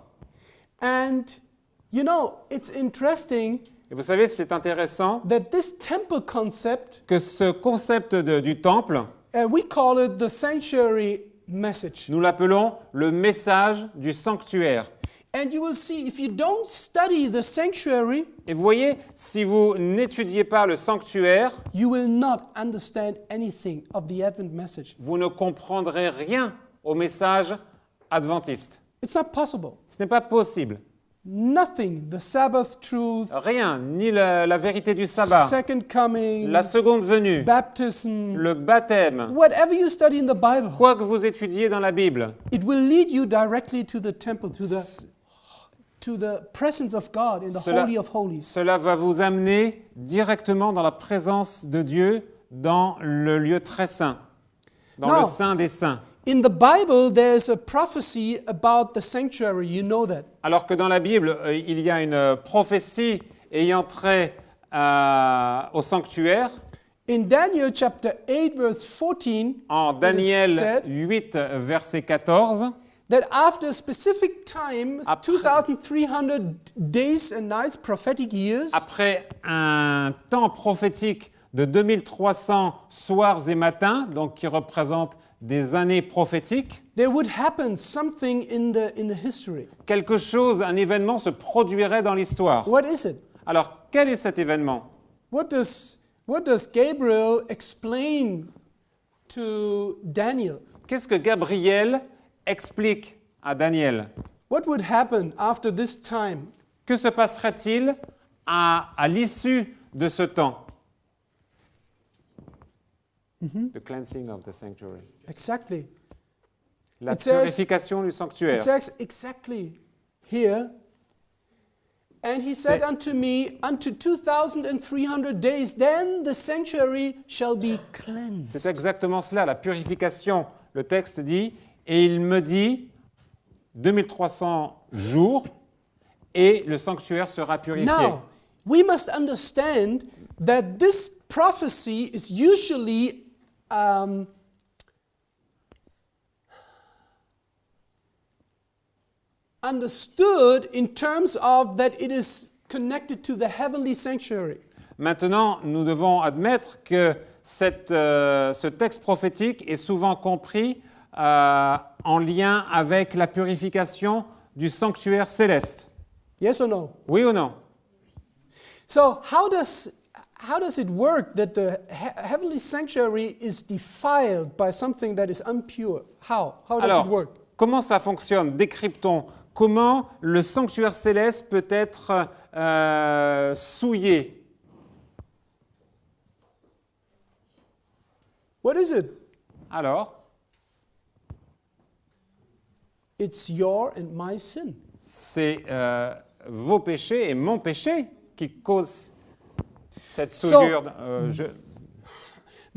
And you know, it's interesting Et vous savez, c'est intéressant that this temple concept, que ce concept du temple, we call it the sanctuary message. nous l'appelons le message du sanctuaire. And you will see, if you don't study the sanctuary, Et vous voyez, si vous n'étudiez pas le sanctuaire, you will not understand anything of the Advent message. vous ne comprendrez rien au message adventiste. It's not possible. Ce n'est pas possible. Nothing, the Sabbath truth, Rien, ni la vérité du sabbat, second coming, la seconde venue, baptism, le baptême, whatever you study in the Bible, quoi que vous étudiez dans la Bible, it will lead you directly to the temple, to the presence of God in the Cela- Holy of Holies. cela va vous amener directement dans la présence de Dieu, dans le lieu très saint, dans Non. le saint des saints. In the Bible, there's a prophecy about the sanctuary. You know that. Alors que dans la Bible, il y a une prophétie ayant trait au sanctuaire. In Daniel chapter 8, verse 14, En it is Daniel said 8, verset 14, that after a specific time, Après- 2,300 days and nights, prophetic years, après un temps prophétique de 2300 soirs et matins, donc qui représente des années prophétiques, there would happen something in the history. quelque chose, un événement se produirait dans l'histoire. What is it? Alors, quel est cet événement? What does Gabriel explain to Daniel? Qu'est-ce que Gabriel explique à Daniel? What would happen after this time? Que se passerait-il à l'issue de ce temps? The cleansing of the sanctuary. Exactly. La It says- purification du sanctuaire. It says exactly here. And he said C'est- unto me, unto 2,300 days, then the sanctuary shall be C'est cleansed. exactement cela, la purification. Le texte dit, et il me dit, 2300 jours, et le sanctuaire sera purifié. Now, we must understand that this prophecy is usually understood in terms of that it is connected to the heavenly sanctuary. Maintenant, nous devons admettre que ce texte prophétique est souvent compris en lien avec la purification du sanctuaire céleste. Yes or no? Oui ou non? So how does it work that the heavenly sanctuary is defiled by something that is impure? How does Alors, it work? comment ça fonctionne? Décryptons. Comment le sanctuaire céleste peut être souillé? What is it? Alors, It's your and my sin. c'est vos péchés et mon péché qui causent cette So- soudure.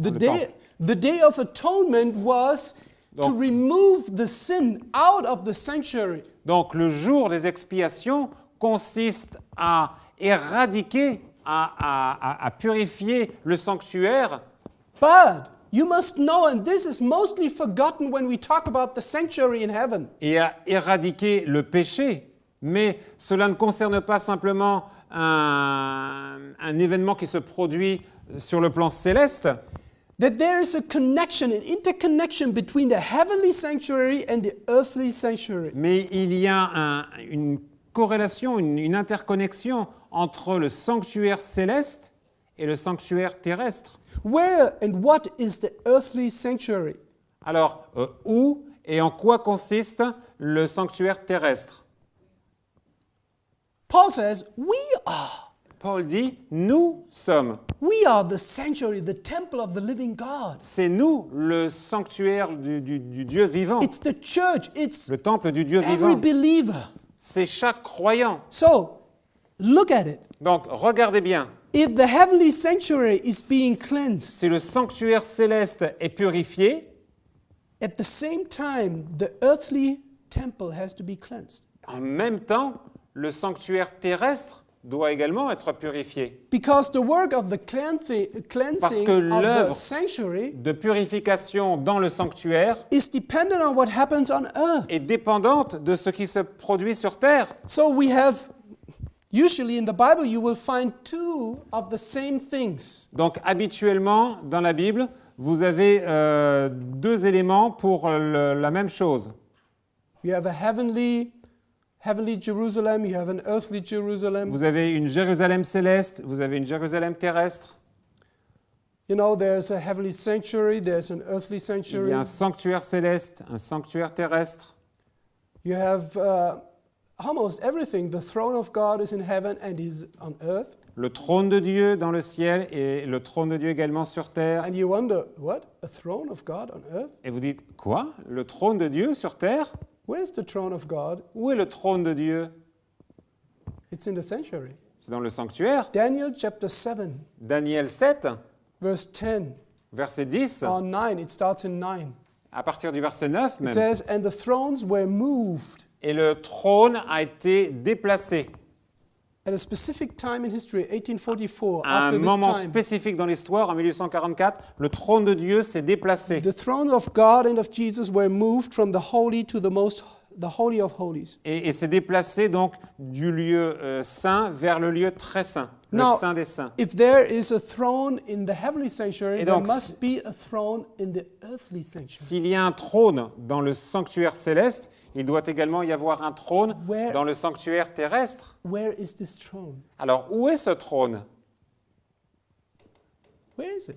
The le day, the Day of Atonement was to Donc- remove the sin out of the sanctuary. Donc le jour des expiations consiste à éradiquer, à purifier le sanctuaire. But you must know, and this is mostly forgotten when we talk about the sanctuary in heaven, Et à éradiquer le péché. Mais cela ne concerne pas simplement un événement qui se produit sur le plan céleste, that there is a connection, an interconnection between the heavenly sanctuary and the earthly sanctuary. mais il y a une corrélation, une interconnexion entre le sanctuaire céleste et le sanctuaire terrestre. Where and what is the earthly sanctuary? Alors, où et en quoi consiste le sanctuaire terrestre? Paul says, Paul dit, nous sommes. we are the sanctuary, the temple of the living God. C'est nous le sanctuaire du Dieu vivant, It's the church, it's le temple du Dieu every vivant. believer. C'est chaque croyant. So, look at it. Donc, regardez bien. If the heavenly sanctuary is being cleansed, Si le sanctuaire céleste est purifié, at the same time, the earthly temple has to be cleansed. en même temps, le sanctuaire terrestre doit également être purifié. Because the work of the cleansing que of the l'œuvre- sanctuary De purification dans le sanctuaire is dependent on what happens on earth. est dépendante de ce qui se produit sur terre. So we have, usually in the Bible, you will find two of the same things. Donc habituellement, dans la Bible, vous avez deux éléments pour la même chose. You have a heavenly Jerusalem, you have an earthly Jerusalem. Vous avez une Jérusalem céleste, vous avez une Jérusalem terrestre. You know, there's a heavenly sanctuary, there's an earthly Il y sanctuary. a un sanctuaire céleste, un sanctuaire terrestre. You have almost everything. The throne of God is in heaven and is on earth. Le trône de Dieu dans le ciel et le trône de Dieu également sur terre. And you wonder, what? A throne of God on earth? Et vous dites, quoi? Le trône de Dieu sur terre? Where's the throne of God? Où est le trône de Dieu? It's in the sanctuary. C'est dans le sanctuaire. Daniel chapter 7, Daniel 7, verse 10 verset 10, or 9. It starts in 9. à partir du verset 9 It même. says, and the thrones were moved. Et le trône a été déplacé At a specific time in history, 1844, à un after this moment time, spécifique dans l'histoire, en 1844, le trône de Dieu s'est déplacé. the throne of God and of Jesus were moved from the holy to the holy of holies. Et s'est déplacé donc du lieu saint vers le lieu très saint, le Now, saint des saints. if there is a throne in the heavenly sanctuary, Et there donc, must be a throne in the earthly sanctuary. S'il y a un trône dans le sanctuaire céleste, il doit également y avoir un trône Where- dans le sanctuaire terrestre. Where is this throne? Alors, où est ce trône? Where is it?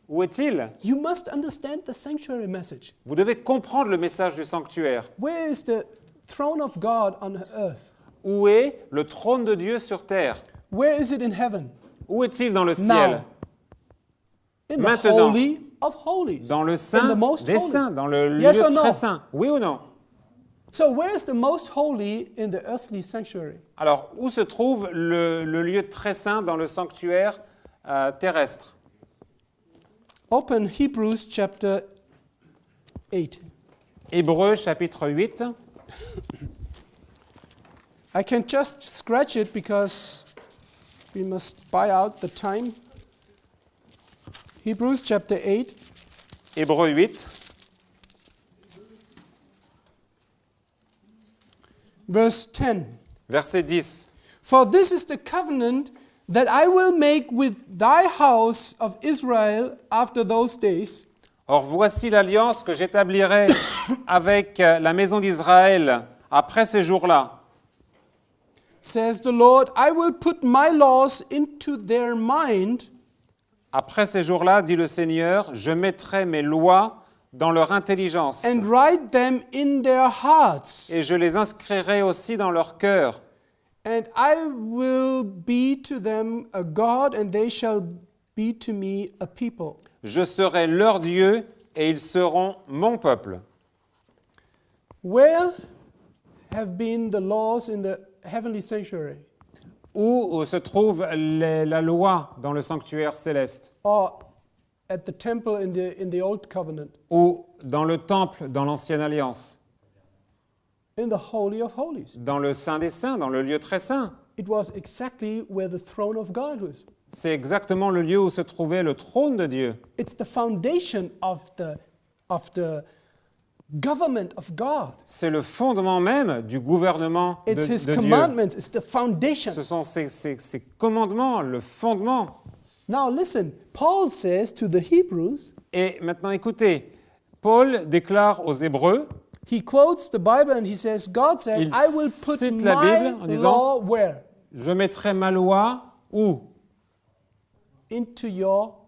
Où est-il? You must understand the sanctuary message. Vous devez comprendre le message du sanctuaire. Where is the throne of God on earth? Où est le trône de Dieu sur terre? Where is it in heaven? Où est-il dans le ciel? Now, in the Maintenant. holy of holies. Dans le in saint the most des holy. saints, dans le Yes lieu or no? très saint. Oui ou non? So where is the most holy in the earthly sanctuary? Alors, où se trouve le lieu très saint dans le sanctuaire terrestre? Open Hebrews chapter 8. Hébreux chapitre 8. I can just scratch it because we must buy out the time. Hebrews chapter 8, Hébreux 8, verse 10. verset 10. For this is the covenant that I will make with thy house of Israel after those days, Or voici l'alliance que j'établirai avec la maison d'Israël après ces jours-là. says the Lord. I will put my laws into their mind, Après ces jours-là, dit le Seigneur, je mettrai mes lois dans leur intelligence and write them in their hearts. et je les inscrirai aussi dans leur cœur. And I will be to them a God, and they shall be to me a people. Je serai leur Dieu et ils seront mon peuple. Where have been the laws in the heavenly sanctuary, Où se trouve la loi dans le sanctuaire céleste? or at the temple in the old covenant, Ou dans le temple dans l'Ancienne Alliance? in the Holy of Holies? Dans le Saint des Saints, dans le lieu très saint? It was exactly where the throne of God was. C'est exactement le lieu où se trouvait le trône de Dieu. It's the foundation of the government of God. C'est le fondement même du gouvernement It's His de Dieu. commandments. It's the foundation. Ce sont ces commandements, le fondement. Now listen, Paul says to the Hebrews, Et maintenant écoutez, Paul déclare aux Hébreux, he quotes the Bible and he says, God said, Il I will put cite la my Bible en disant- law where? je mettrai ma loi où? Into your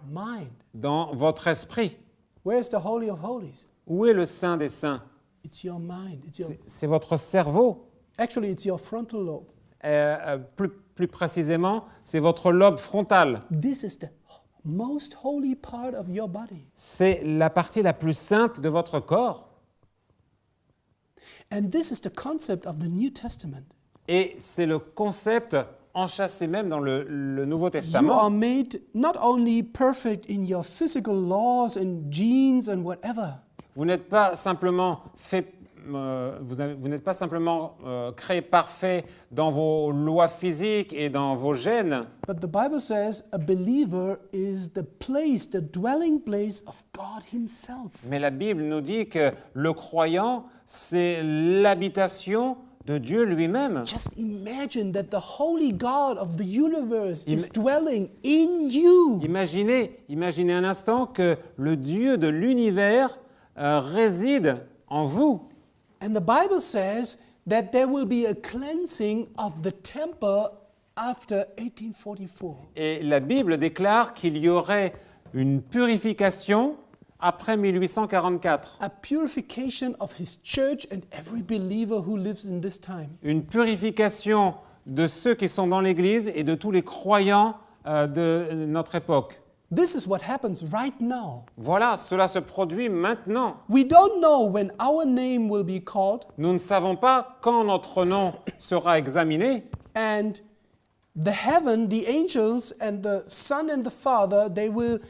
mind. Dans votre esprit. Where's the Holy of Holies? Où est le Saint des Saints? It's your mind. C'est votre cerveau. Actually, it's your frontal lobe. Plus précisément, c'est votre lobe frontal. This is the most holy part of your body. C'est la partie la plus sainte de votre corps. And this is the concept of the New Testament. Et c'est le concept enchâssé même dans le Nouveau You are Testament. made not only perfect in your physical laws and genes and whatever, Vous n'êtes pas simplement vous n'êtes pas simplement créé parfait dans vos lois physiques et dans vos gènes, but the Bible says a believer is the place, the dwelling place of God Himself. mais la Bible nous dit que le croyant, c'est l'habitation de Dieu lui-même. Just imagine that the holy God of the universe is dwelling in you. Imaginez un instant que le Dieu de l'univers réside en vous. And the Bible says that there will be a cleansing of the temple after 1844. Et la Bible déclare qu'il y aurait une purification après 1844. A purification of His church and every believer who lives in this time. Une purification de ceux qui sont dans l'Église et de tous les croyants de notre époque. This is what happens right now. Voilà, cela se produit maintenant. We don't know when our name will be called, Nous ne savons pas quand notre nom sera examiné. and the heaven, the angels, and the Son and the Father, they will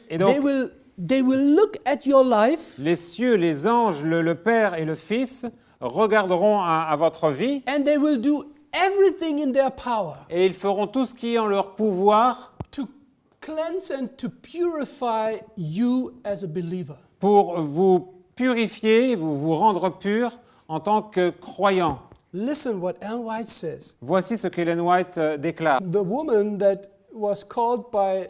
look at your life, Les cieux, les anges, le Père et le Fils regarderont à votre vie and they will do everything in their power et ils feront tout ce qui est en leur pouvoir to cleanse and to purify you as a believer. pour vous purifier, vous rendre pur en tant que croyant. Listen what Ellen White says. Voici ce qu'Ellen White déclare. The woman that was called by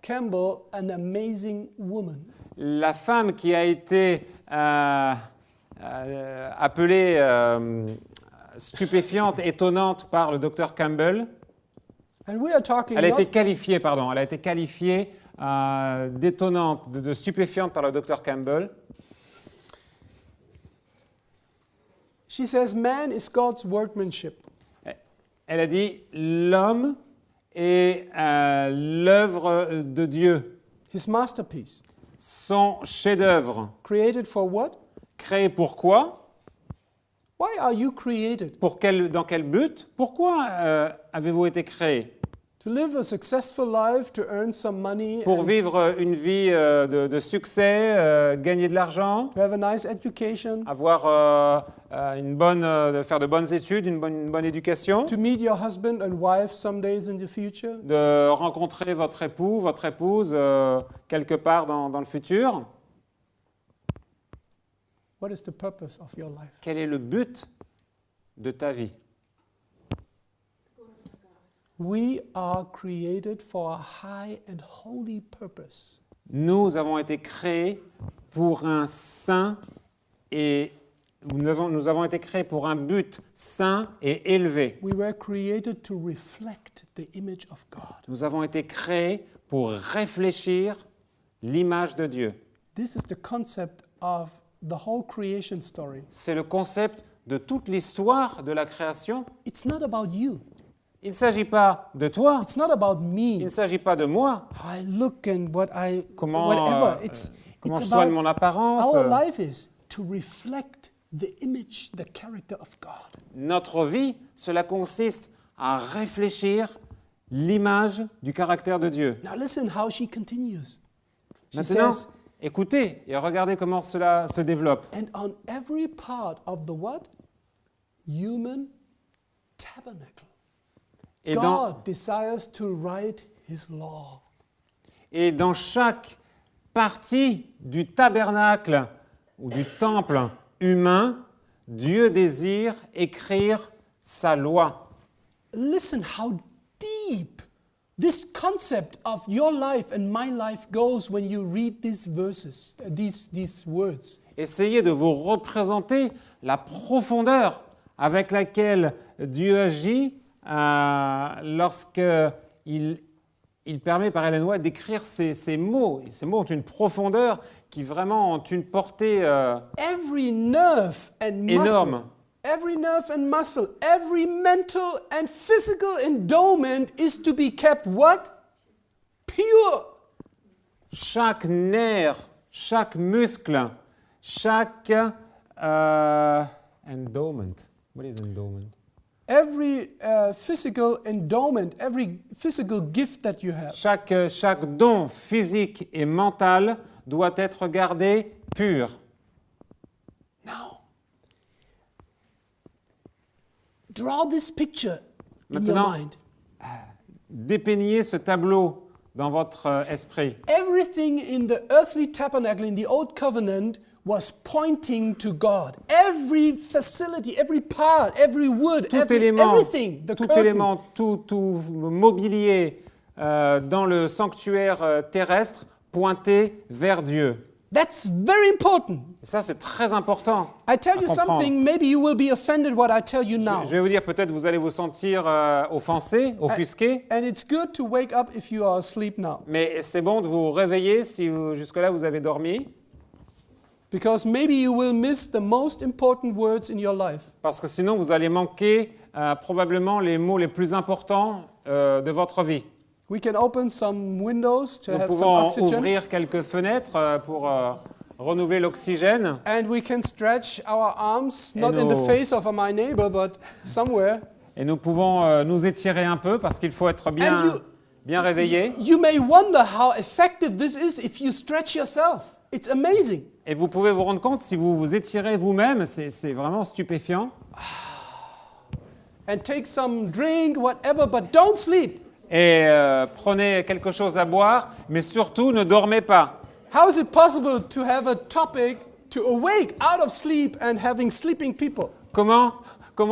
Campbell an amazing woman. La femme qui a été appelée stupéfiante, étonnante par le docteur Campbell, And we are talking elle a not, été qualifiée d'étonnante, de stupéfiante par le docteur Campbell. she says man is God's workmanship. Elle a dit l'homme est l'œuvre de Dieu, His masterpiece. son chef-d'œuvre. Created for what? Créé pour quoi? Why are you created? Dans quel but? Pourquoi avez-vous été créé? To live a successful life, to earn some money, Pour and vivre une vie de succès, gagner de l'argent, to have a nice education, avoir faire de bonnes études, une bonne éducation, to meet your husband and wife some days in the future. de rencontrer votre époux, votre épouse quelque part dans le futur. What is the purpose of your life? Quel est le but de ta vie? We are created for a high and holy purpose. Nous avons été créés pour un saint et nous avons été créés pour un but saint et élevé. We were created to reflect the image of God. Nous avons été créés pour réfléchir l'image de Dieu. This is the concept of the whole creation story. C'est le concept de toute l'histoire de la création. It's not about you. Il ne s'agit pas de toi, It's not about il ne me. s'agit pas de moi, How I look and comment whatever. It's je about soigne mon apparence. our life is to reflect the image, the character of God. Notre vie, cela consiste à réfléchir l'image du caractère de Dieu. Now listen how she continues. She Maintenant, says, écoutez et regardez comment cela se développe. and on every part of the what? Human tabernacle. Et dans, God desires to write his law. et dans chaque partie du tabernacle ou du temple humain, Dieu désire écrire sa loi. Listen how deep this concept of your life and my life goes when you read these verses, these words. Essayez de vous représenter la profondeur avec laquelle Dieu agit lorsqu'il permet par Ellen White d'écrire ces mots. Et ces mots ont une profondeur qui vraiment ont une portée Every nerve and muscle, énorme. every nerve and muscle, every mental and physical endowment is to be kept what? Pure. Chaque nerf, chaque muscle, chaque endowment. What is endowment? Every physical endowment, every physical gift that you have. Chaque don physique et mental doit être gardé pur. Now, draw this picture in your Maintenant, mind. Dépeignez ce tableau dans votre esprit. Everything in the earthly tabernacle in the old covenant was pointing to God. Every facility, every part, every wood, Tout élément, everything, the tout curtain. élément, tout mobilier dans le sanctuaire terrestre pointait vers Dieu. That's very important. Et ça, c'est très important. I tell à you comprendre. something, maybe you will be offended what I tell you now. Je vais vous dire, peut-être vous allez vous sentir offensé, offusqué, And it's good to wake up if you are asleep now. mais c'est bon de vous réveiller si jusque-là vous avez dormi, Because maybe you will miss the most important words in your life. parce que sinon vous allez manquer probablement les mots les plus importants de votre vie. We can open some windows to Nous have some pouvons oxygen. ouvrir quelques fenêtres pour renouveler l'oxygène. And we can stretch our arms, not in the nos- face of my neighbor, but somewhere. Et nous pouvons nous étirer un peu parce qu'il faut être bien, And you- bien réveillé. You may wonder how effective this is if you stretch yourself. It's amazing. Et vous pouvez vous rendre compte, si vous vous étirez vous-même, c'est vraiment stupéfiant. And take some drink, whatever, but don't sleep. Et prenez quelque chose à boire, mais surtout ne dormez pas. How is it possible to have a topic to awake out of sleep and having sleeping people? Comment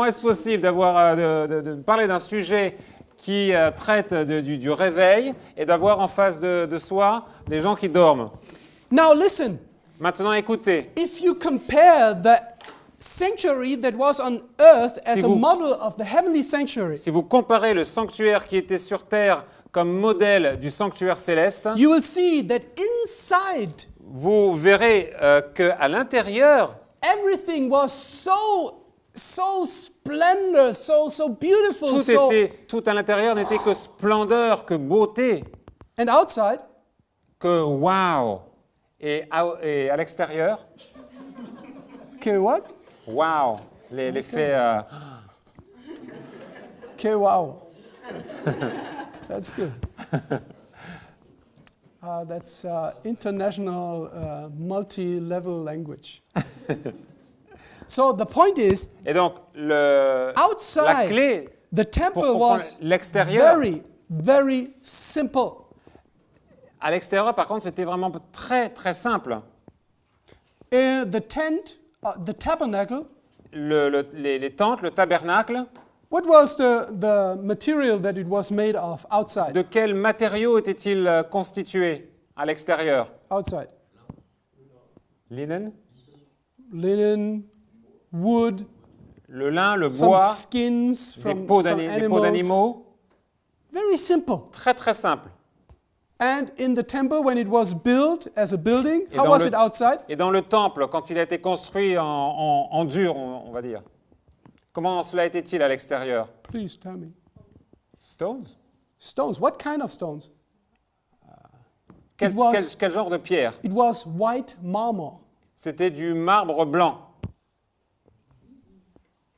est-ce possible d'avoir de parler d'un sujet qui traite du réveil et d'avoir en face de soi des gens qui dorment? Now listen, Maintenant, écoutez. if you compare the sanctuary that was on earth as Si a vous- model of the heavenly sanctuary, Si vous comparez le sanctuaire qui était sur terre comme modèle du sanctuaire céleste, you will see that inside vous verrez qu'à l'intérieur, everything was so splendor, so beautiful, tout à l'intérieur n'était que splendeur, que beauté, and outside, que wow. Et à l'extérieur, okay, what? wow. L'effet. Okay, wow. That's good. That's international multi-level language. So the point is, Et donc, la outside, clé the temple pour comprendre was l'extérieur, very, very simple. à l'extérieur, par contre, c'était vraiment très, très simple. The tent, the tabernacle, Les tentes, le tabernacle, what was the material that it was made of outside? de quels matériaux était-il constitué à l'extérieur? Outside. Linen, Linen, wood, le lin, le some bois, skins des from peaux some d'animaux. animals. Very simple. Très, très simple. And in the temple, when it was built as a building, Et how dans was le- it outside? Et dans le temple, quand il a été construit en dur, on va dire, comment cela était-il à l'extérieur? Please tell me. Stones? Stones. What kind of stones? Quel, It was- quel- quel genre de pierre? It was white marble. C'était du marbre blanc.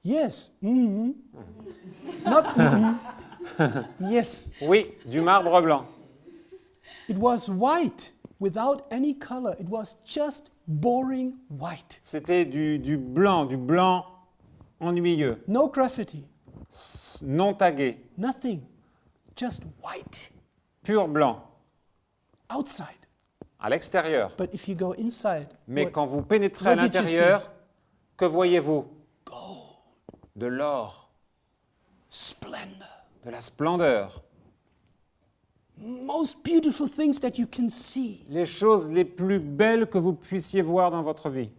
Yes. Mhm. Not mhm. Yes. Oui, du marbre blanc. It was white without any color. It was just boring white. C'était du blanc ennuyeux, No graffiti. non tagué, Nothing. Just white. pur blanc, Outside. à l'extérieur. But if you go inside, Mais what- quand vous pénétrez à what did you l'intérieur, que voyez-vous? De l'or, splendor. de la splendeur, Most beautiful things that you can see. les choses les plus belles que vous puissiez voir dans votre vie.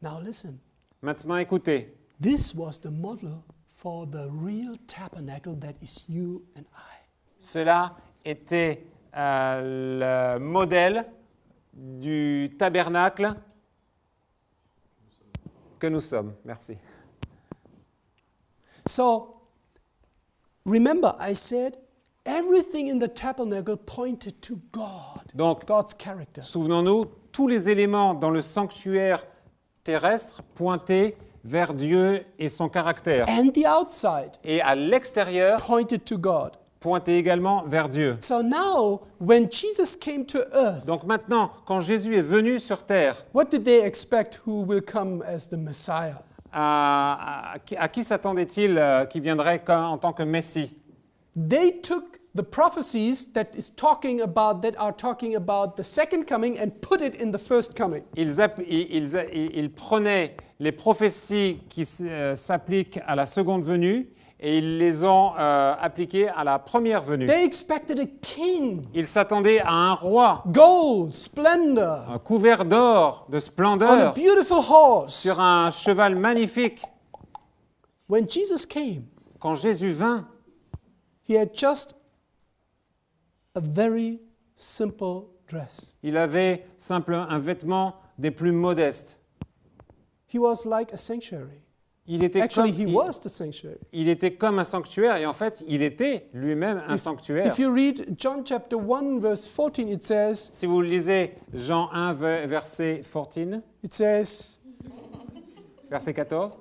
Now listen. Maintenant, écoutez. This was the model for the real tabernacle that is you and I. Cela était le modèle du tabernacle que nous sommes. Merci. So, remember, I said everything in the tabernacle pointed to God, Donc, God's character. souvenons-nous, tous les éléments dans le sanctuaire terrestre pointaient vers Dieu et son caractère. And the outside Et à l'extérieur, pointed to God. pointaient également vers Dieu. So now, when Jesus came to earth, Donc maintenant, quand Jésus est venu sur terre, what did they expect who will come as the Messiah? à qui s'attendait-il qui viendrait en tant que Messie? They took the prophecies that are talking about the second coming and put it in the first coming. Ils prenaient les prophéties qui s'appliquent à la seconde venue et ils les ont appliquées à la première venue. They expected a king, Ils s'attendaient à un roi gold, splendor, couvert d'or, de on a splendeur, beautiful horse. sur un cheval magnifique. When Jesus came, Quand Jésus vint, he had just a very simple dress. il avait un vêtement des plus modestes. He was like a sanctuary. Il était, Actually, he comme, was the sanctuary. il était comme un sanctuaire et en fait, il était lui-même un sanctuaire. If you read John chapter 1, verse 14, it says, Si vous lisez Jean 1, verset 14, verset 14,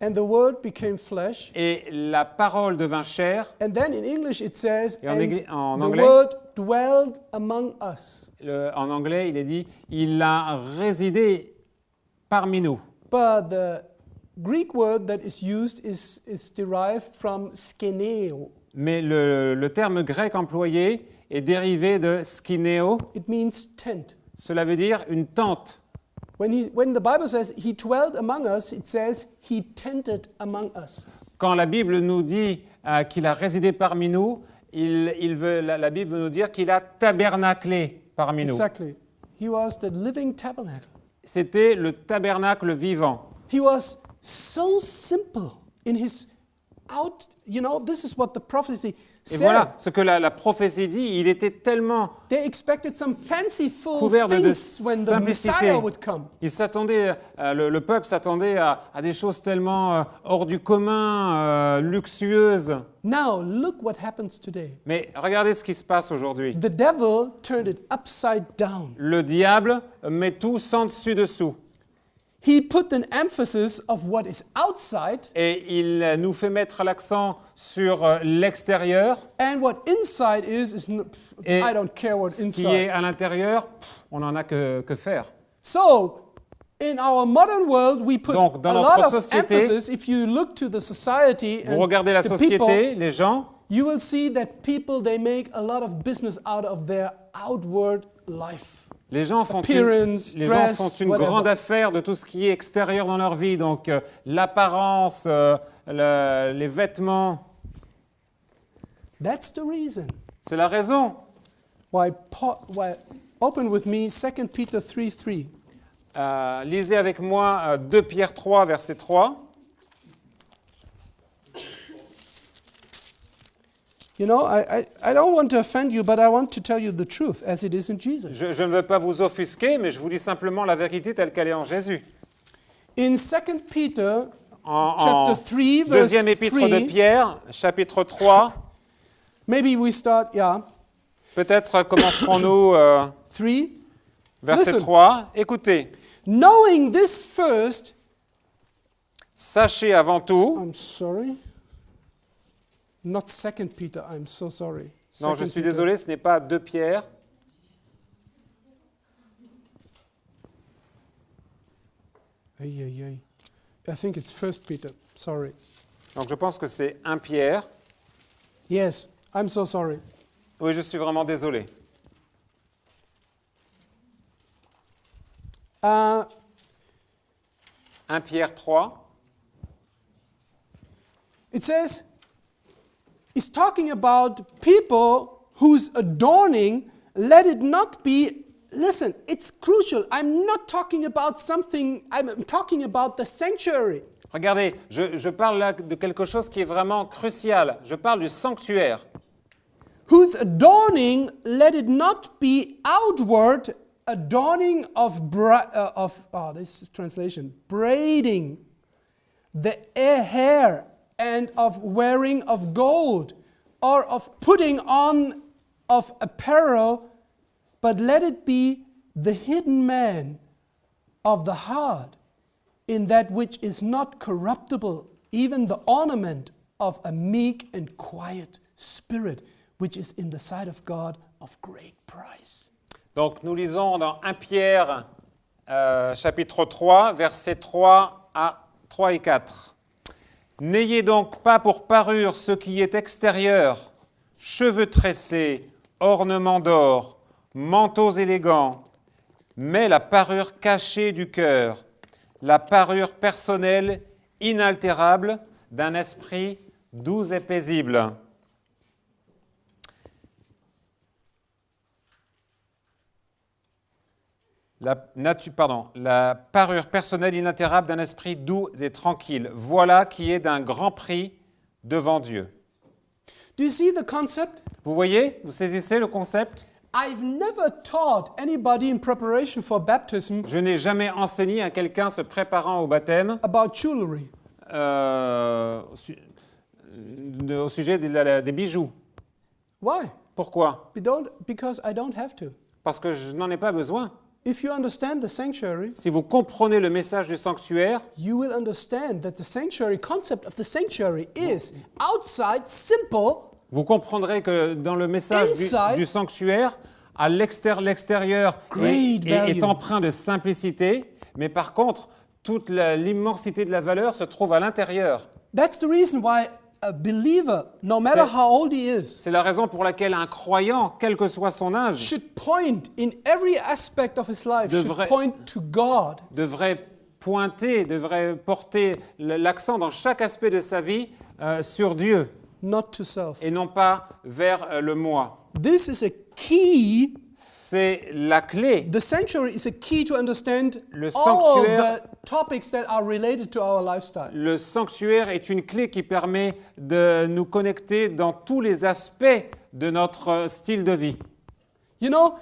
and the word became flesh. et la parole devint chair, And then in English it says, Et en and the anglais? word dwelled among us. en anglais, il est dit, il a résidé parmi nous. But the Greek word that is used is derived from skeneo. Mais le terme grec employé est dérivé de skinéo, It means tent. cela veut dire une tente. When the Bible says he dwelled among us, it says he tented among us. Quand la Bible nous dit qu'il a résidé parmi nous, la Bible veut nous dire qu'il a tabernaclé parmi nous. Exactly. He was the living tabernacle. C'était le tabernacle vivant. He was so simple in his this is what the prophecy Et said. voilà ce que la prophétie dit, il était tellement They expected some fanciful couvert de things when the simplicité. Messiah would come. Il s'attendait, le peuple s'attendait à des choses tellement hors du commun, luxueuses. Now, look what happens today. Mais regardez ce qui se passe aujourd'hui. The devil turned it upside down. Le diable met tout sans dessus-dessous. He put an emphasis of what is outside Et il nous fait mettre l'accent sur l'extérieur. and what inside Et I don't care what Ce qui est inside. à l'intérieur, on n'en a que faire. So, in our modern world, we put Donc, dans a notre lot of société, emphasis. If you look to the society Vous and regardez la the société, people, les gens, you will see that people, they make a lot of business out of their outward life. les gens font Appearance, une dress, whatever. grande affaire de tout ce qui est extérieur dans leur vie. Donc, l'apparence, les vêtements. That's the reason C'est la raison. why open with me 2 Peter 3:3. Lisez avec moi 2 Pierre 3, verset 3. You know, I don't want to offend you, but I want to tell you the truth as it is in Jesus. Je ne veux pas vous offusquer, mais je vous dis simplement la vérité telle qu'elle est en Jésus. In 2 Peter En chapter 3, verse deuxième épître 3, de Pierre, chapitre 3, maybe we start, peut-être commencerons-nous 3. verset Listen. 3. Écoutez, Knowing this first, Sachez avant tout, I'm sorry. Not 2 Peter, I'm so sorry. non, je 2 suis Peter. désolé, ce n'est pas 2 Pierre, Ay, ay, ay. I think it's 1 Peter, sorry. donc je pense que c'est 1 Pierre. Yes, I'm so sorry. Oui, je suis vraiment désolé. Uh, 1 Pierre 3, it says, it's talking about people whose adorning, let it not be, listen, it's crucial. I'm not talking about something, I'm talking about the sanctuary. regardez, je parle là de quelque chose qui est vraiment crucial. Je parle du sanctuaire. Whose adorning, let it not be outward adorning of, this is translation, braiding the hair and of wearing of gold or of putting on of apparel, but let it be the hidden man of the heart in that which is not corruptible, even the ornament of a meek and quiet spirit, which is in the sight of God of great price. Donc nous lisons dans 1 Pierre chapitre 3, versets 3 et 4. N'ayez donc pas pour parure ce qui est extérieur, cheveux tressés, ornements d'or, manteaux élégants, mais la parure cachée du cœur, la parure personnelle inaltérable d'un esprit doux et paisible. La parure personnelle inaltérable d'un esprit doux et tranquille. Voilà qui est d'un grand prix devant Dieu. Do you see the concept? Vous voyez, vous saisissez le concept? I've never taught anybody in preparation for baptism Je n'ai jamais enseigné à quelqu'un se préparant au baptême about jewelry. Au sujet des bijoux. Why? Pourquoi? Because I don't have to. Parce que je n'en ai pas besoin. If you understand the sanctuary, Si vous comprenez le message du sanctuaire, you will understand that the sanctuary concept of the sanctuary is outside simple, vous comprendrez que dans le message Inside, du sanctuaire, l'extérieur great est value. empreint de simplicité, mais par contre, toute l'immensité de la valeur se trouve à l'intérieur. That's the reason why a believer, no matter C'est- how old he is, C'est la raison pour laquelle un croyant, quel que soit son âge, should point in every aspect of his life, should Devrait- point to God. devrait porter l'accent dans chaque aspect de sa vie sur Dieu Not to self. et non pas vers le moi. This is a key. C'est la clé. The sanctuary is a key to understand Le all sanctuaire- the topics that are related to our lifestyle. Le sanctuaire est une clé qui permet de nous connecter dans tous les aspects de notre style de vie. You know,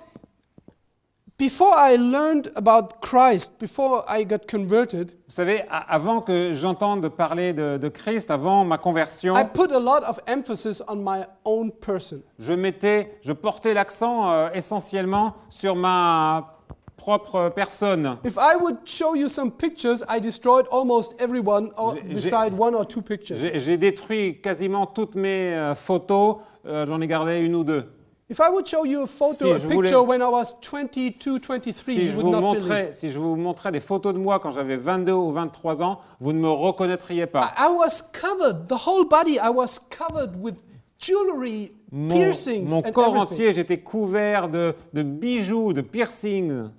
before I learned about Christ, before I got converted, Vous savez, avant que j'entende parler de Christ, avant ma conversion, I put a lot of emphasis on my own person. je portais l'accent essentiellement sur ma propre personne. If I would show you some pictures, I destroyed almost everyone beside one or two pictures. J'ai détruit quasiment toutes mes photos, j'en ai gardé une ou deux. If I would show you a photo, Si a je voulais- picture when I was 22, 23, Si you would not believe. si je vous montrais des photos de moi quand j'avais 22 ou 23 ans, vous ne me reconnaîtriez pas. I was covered, the whole body, I was covered with jewelry, piercings Mon and corps everything. entier, j'étais couvert de bijoux, de piercings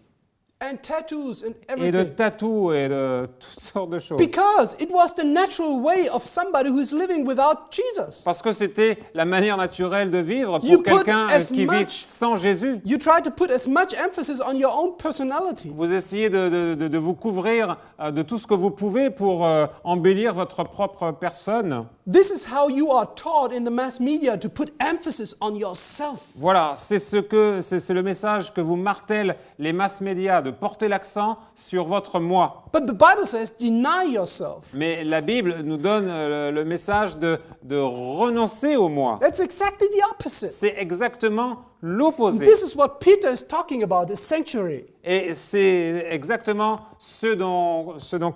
And tattoos and et de everything. tatous et de toutes sortes de choses. Because it was the natural way of somebody who's living without Jesus. Parce que c'était la manière naturelle de vivre You pour put quelqu'un as qui vit much- sans Jésus. You try to put as much emphasis on your own personality. Vous essayez de vous couvrir de tout ce que vous pouvez pour embellir votre propre personne. This is how you are taught in the mass media to put emphasis on yourself. Voilà, c'est le message que vous martèlent les masses médias, de porter l'accent sur votre moi. But the Bible says, deny yourself. Mais la Bible nous donne le message de renoncer au moi. That's exactly the opposite. C'est exactement l'opposé. This is what Peter is talking about, the sanctuary. Et c'est exactement ce dont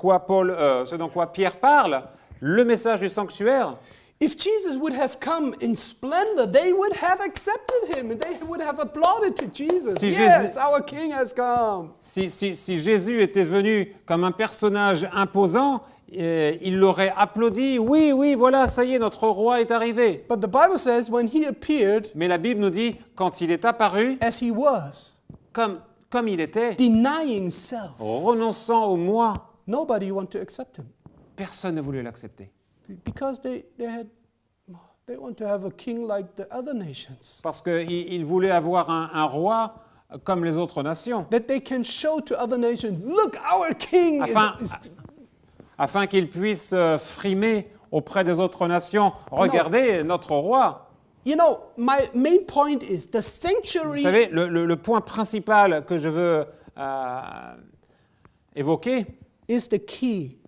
quoi Pierre parle, le message du sanctuaire. If Jesus would have come in splendor, they would have accepted him and they would have applauded to Jesus. Si Yes, Jésus- our King has come. Si Jésus était venu comme un personnage imposant, il l'aurait applaudi. Oui, oui, voilà, ça y est, notre roi est arrivé. But the Bible says when he appeared Mais la Bible nous dit, quand il est apparu, as he was, comme il était, denying self, renonçant au moi, nobody wanted to accept him personne ne voulait l'accepter. because they want to have a king like the other nations, Parce qu'il voulait avoir un roi comme les autres nations, that they can show to other nations, look, our king afin qu'il puisse frimer auprès des autres nations. Regardez notre roi. You know, my main point is the Vous sanctuary savez, le point principal que je veux évoquer, is the key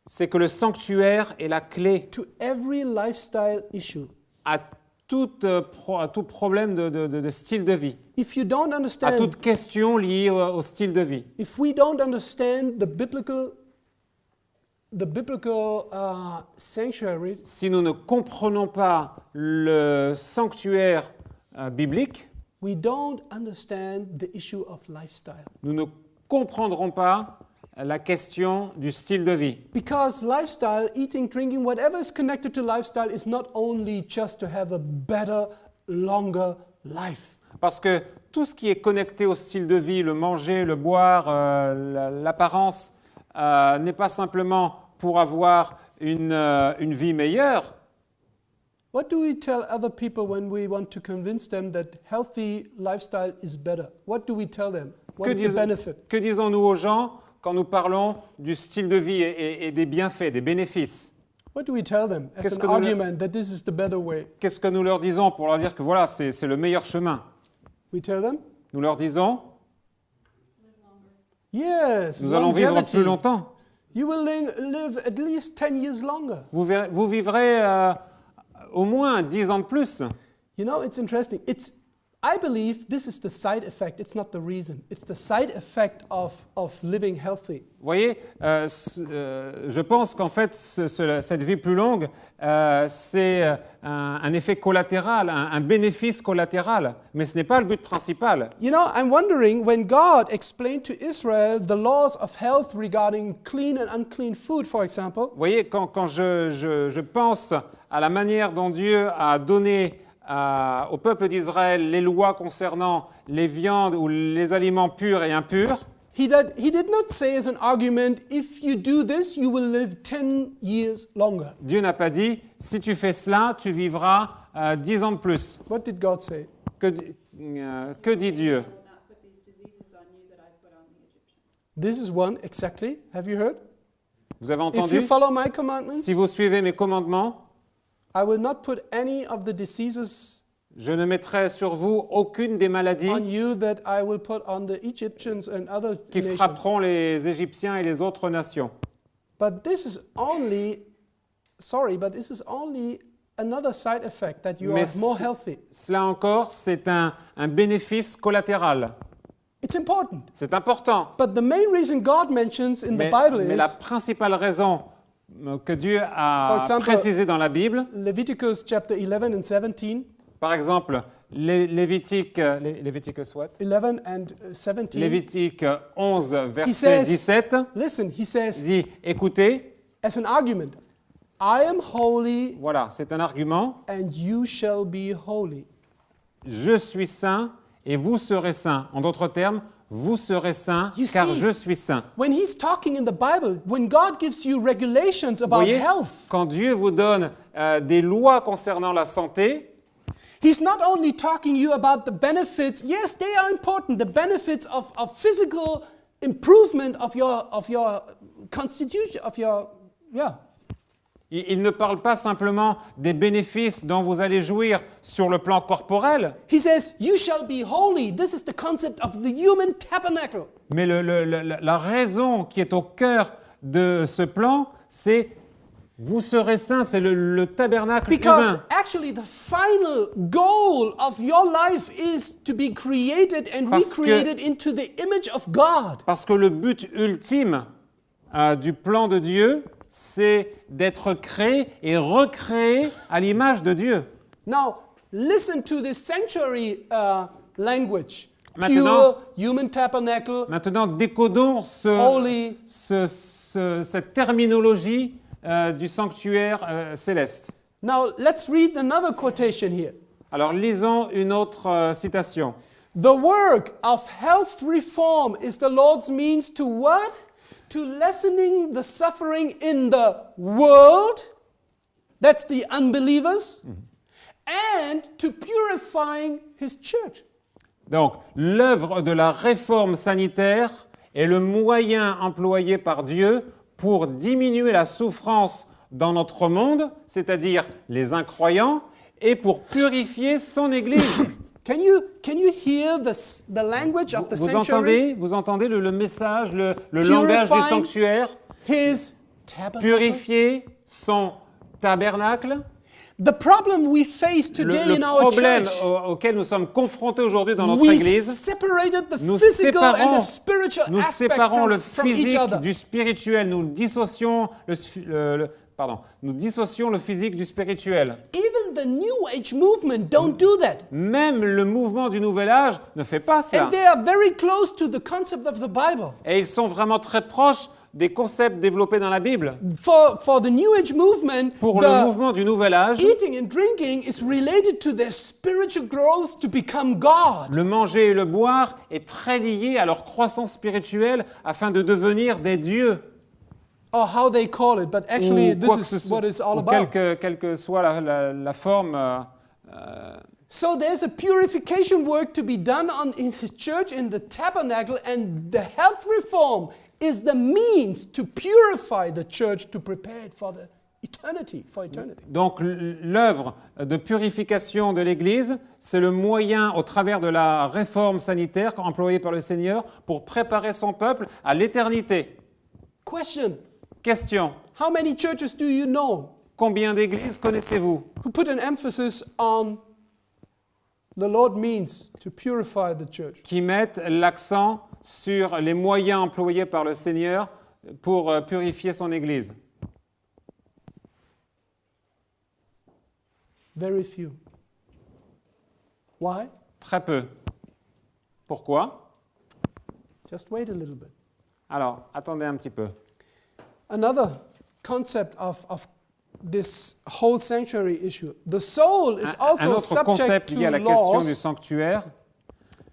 c'est que le sanctuaire est la clé to every lifestyle issue. à tout problème de style de vie, If you don't à understand, toute question liée au style de vie. if we don't understand the biblical sanctuary, Si nous ne comprenons pas le sanctuaire biblique, we don't understand the issue of lifestyle. nous ne comprendrons pas la question du style de vie. Because lifestyle, eating, drinking, whatever is connected to lifestyle is not only just to have a better, longer life. Parce que tout ce qui est connecté au style de vie, le manger, le boire, l'apparence, n'est pas simplement pour avoir une vie meilleure. What do we tell other people when we want to convince them that healthy lifestyle is better? What do we tell them? What is the benefit? Que disons-nous aux gens quand nous parlons du style de vie et des bienfaits, des bénéfices? What do we tell them as Qu'est-ce an que nous- argument that this is the better way? Qu'est-ce que nous leur disons pour leur dire que voilà, c'est le meilleur chemin? We tell them, Nous leur disons, yes, nous allons vivre longevity. plus longtemps. You will live at least 10 years longer. Vous vivrez au moins 10 ans de plus. You know, it's interesting. I believe this is the side effect. It's not the reason. It's the side effect of living healthy. Vous voyez, je pense qu'en fait, cette vie plus longue, c'est un effet collatéral, un bénéfice collatéral, mais ce n'est pas le but principal. You know, I'm wondering when God explained to Israel the laws of health regarding clean and unclean food, for example, Vous voyez, quand je pense à la manière dont Dieu a donné au peuple d'Israël les lois concernant les viandes ou les aliments purs et impurs, he did not say as an argument, if you do this, you will live 10 years longer. Dieu n'a pas dit « si tu fais cela, tu vivras 10 ans de plus What did God say? ». Que dit Dieu? I will not put these diseases on you that I put on the Egyptians. This is one, exactly. Have you heard? Vous avez If you entendu? follow my commandments, Si vous suivez mes commandements, I will not put any of the diseases je ne mettrai sur vous aucune des maladies on you that I will put on the Egyptians and other qui nations. frapperont les Égyptiens et les autres nations. But this is only, but this is only another side effect that you Mais are more healthy. Cela encore, c'est un bénéfice collatéral. It's important. C'est important. But the main reason God mentions in the Mais Bible la is principale raison que Dieu For a example- précisée dans la Bible, Leviticus chapter 11 and 17, par exemple, Lévitique 11 and 17. Lévitique 11, He verset says- 17, Listen, he says, dit, écoutez, as an argument, I am holy voilà, c'est un argument, and you shall be holy. je suis saint et vous serez saints. En d'autres termes, vous serez saints You car see- je suis saint. When he's talking in the Bible, when God gives you regulations Vous about voyez, health, quand Dieu vous donne des lois concernant la santé, he's not only talking you about the benefits. Yes, they are important. The benefits of physical improvement of your constitution, il ne parle pas simplement des bénéfices dont vous allez jouir sur le plan corporel, He says, you shall be holy. This is the concept of the human tabernacle. mais la raison qui est au cœur de ce plan, c'est Vous serez saints, c'est le tabernacle Because humain. actually, the final goal of your life is to be created and Parce que- recreated into the image of God. Parce que le but ultime du plan de Dieu, c'est d'être créé et recréé à l'image de Dieu. Now, listen to this sanctuary language. Maintenant- Pure human tabernacle, Maintenant, décodons holy. cette terminologie du sanctuaire céleste. Now, let's read another quotation here. Alors, lisons une autre citation. The work of health reform is the Lord's means to what? To lessening the suffering in the world, that's the unbelievers, and to purifying his church. Donc, l'œuvre de la réforme sanitaire est le moyen employé par Dieu pour diminuer la souffrance dans notre monde, c'est-à-dire les incroyants, et pour purifier son Église. Can you hear the language of the sanctuary? Vous entendez le message, le langage du Purifying sanctuaire? His tabernacle. Purifier son tabernacle. The problem we face today Le in our problème church, auquel nous sommes confrontés aujourd'hui dans notre we Église, separated the nous physical and séparons- the spiritual nous aspect séparons le from each physique other. du spirituel, nous dissocions nous dissocions le physique du spirituel. Even the New Age movement don't do that. Même le mouvement du Nouvel Âge ne fait pas cela. And they are very close to the concept of the Bible. Et ils sont vraiment très proches des concepts développés dans la Bible. For the New Age movement, Pour le the mouvement du Nouvel Âge, eating and drinking is related to their spiritual growth to become God. le manger et le boire est très lié à leur croissance spirituelle afin de devenir des dieux. Or how they call it, but actually Ou this quoi que is ce what it's all ou about. quelle que soit la forme. So there's a purification work to be done in his church, in the tabernacle, and the health reform is the means to purify the church to prepare it for the eternity, for eternity. Donc l'œuvre de purification de l'Église, c'est le moyen au travers de la réforme sanitaire employée par le Seigneur pour préparer son peuple à l'éternité. Question, Question, how many churches do you know combien d'églises connaissez-vous who put an emphasis on the Lord means to purify the church? qui mettent l'accent sur les moyens employés par le Seigneur pour purifier son Église? Very few. Why? Très peu. Pourquoi? Just wait a little bit. Alors, attendez un petit peu. Another concept of this whole sanctuary issue. The soul is Un also autre subject concept lié à to la question du laws. sanctuaire.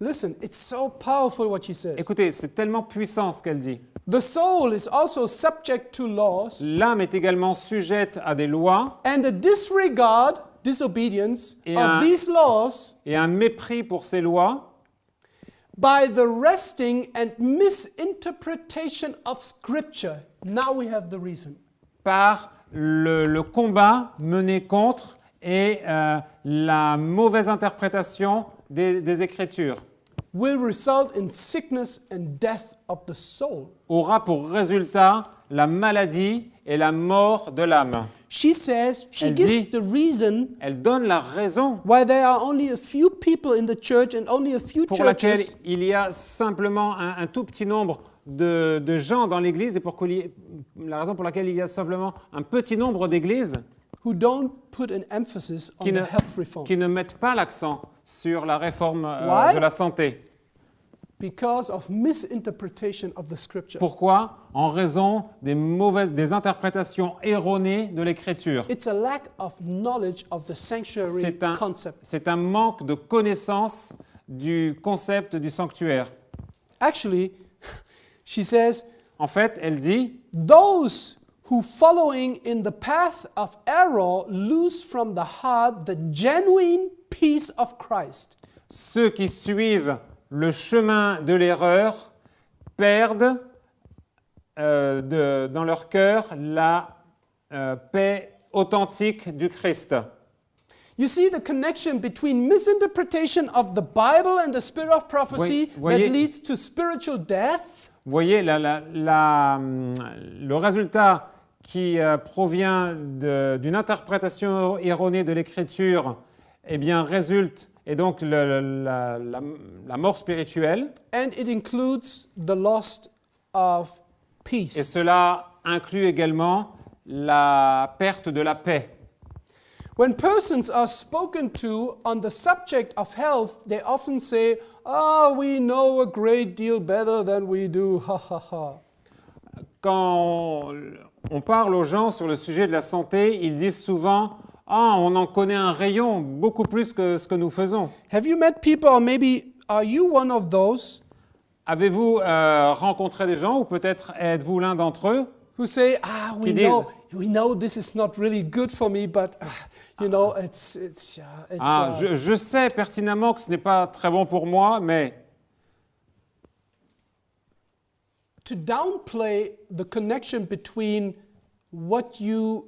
Listen, it's so powerful what she says. Écoutez, c'est tellement puissant ce qu'elle dit. The soul is also subject to laws, L'âme est également sujette à des lois and the disregard, disobedience Et of these laws et un mépris pour ces lois by the wresting and misinterpretation of Scripture. Now we have the reason. par le combat mené contre et la mauvaise interprétation des Écritures Will result in sickness and death of the soul. aura pour résultat la maladie et la mort de l'âme. She says, she Elle gives dit- the reason Elle donne la raison why there are only a few people in the church and only a few pour laquelle churches il y a simplement un tout petit nombre de gens dans l'Église et la raison pour laquelle il y a simplement un petit nombre d'églises who don't put an emphasis on qui the ne, health reform. qui ne mettent pas l'accent sur la réforme Why? de la santé. Because of misinterpretation of the scripture. Pourquoi? En raison des interprétations erronées de l'Écriture. It's a lack of knowledge of the sanctuary C'est un, concept. c'est un manque de connaissance du concept du sanctuaire. Actually, she says, En fait, elle dit, those who following in the path of error lose from the heart the genuine peace of Christ. ceux qui suivent le chemin de l'erreur perdent dans leur cœur la paix authentique du Christ. You see the connection between misinterpretation of the Bible and the spirit of prophecy Voyez- that leads to spiritual death? Vous voyez le résultat qui provient d'une interprétation erronée de l'Écriture, eh bien, résulte, et donc la mort spirituelle, and it includes the loss of et peace. cela inclut également la perte de la paix. When persons are spoken to on the subject of health, they often say, "Oh, we know a great deal better than we do." Ha ha ha. Quand on parle aux gens sur le sujet de la santé, ils disent souvent « Ah, on en connaît un rayon, beaucoup plus que ce que nous faisons. Have you met people, or maybe are you one of those » Avez-vous rencontré des gens, ou peut-être êtes-vous l'un d'entre eux, who say, "Ah, Qui disent- we know this is not really good for me, but you know, it's Ah, je sais pertinemment que ce n'est pas très bon pour moi, mais to downplay the connection between what you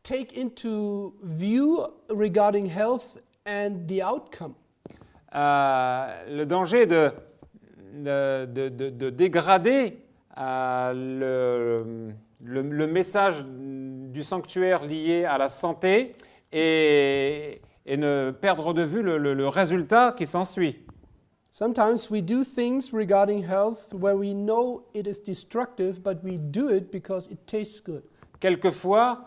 take into view regarding health and the outcome. le danger de dégrader le message du sanctuaire lié à la santé et ne perdre de vue le résultat qui s'ensuit. Sometimes we do things regarding health where we know it is destructive, but we do it because it tastes good. Quelquefois,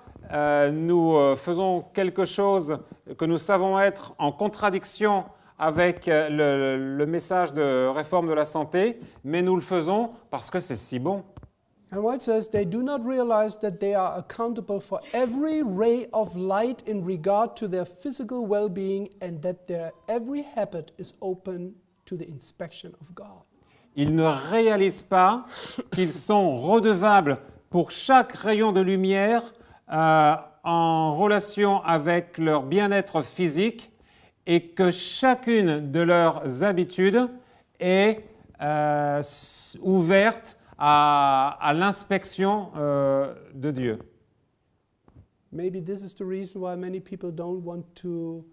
nous faisons quelque chose que nous savons être en contradiction avec le message de réforme de la santé, mais nous le faisons parce que c'est si bon. And what it says, they do not realize that they are accountable for every ray of light in regard to their physical well-being, and that their every habit is open to the inspection of God. Ils ne réalisent pas qu'ils sont redevables pour chaque rayon de lumière en relation avec leur bien-être physique, et que chacune de leurs habitudes est ouverte à l'inspection de Dieu. Maybe this is the reason why many people don't want to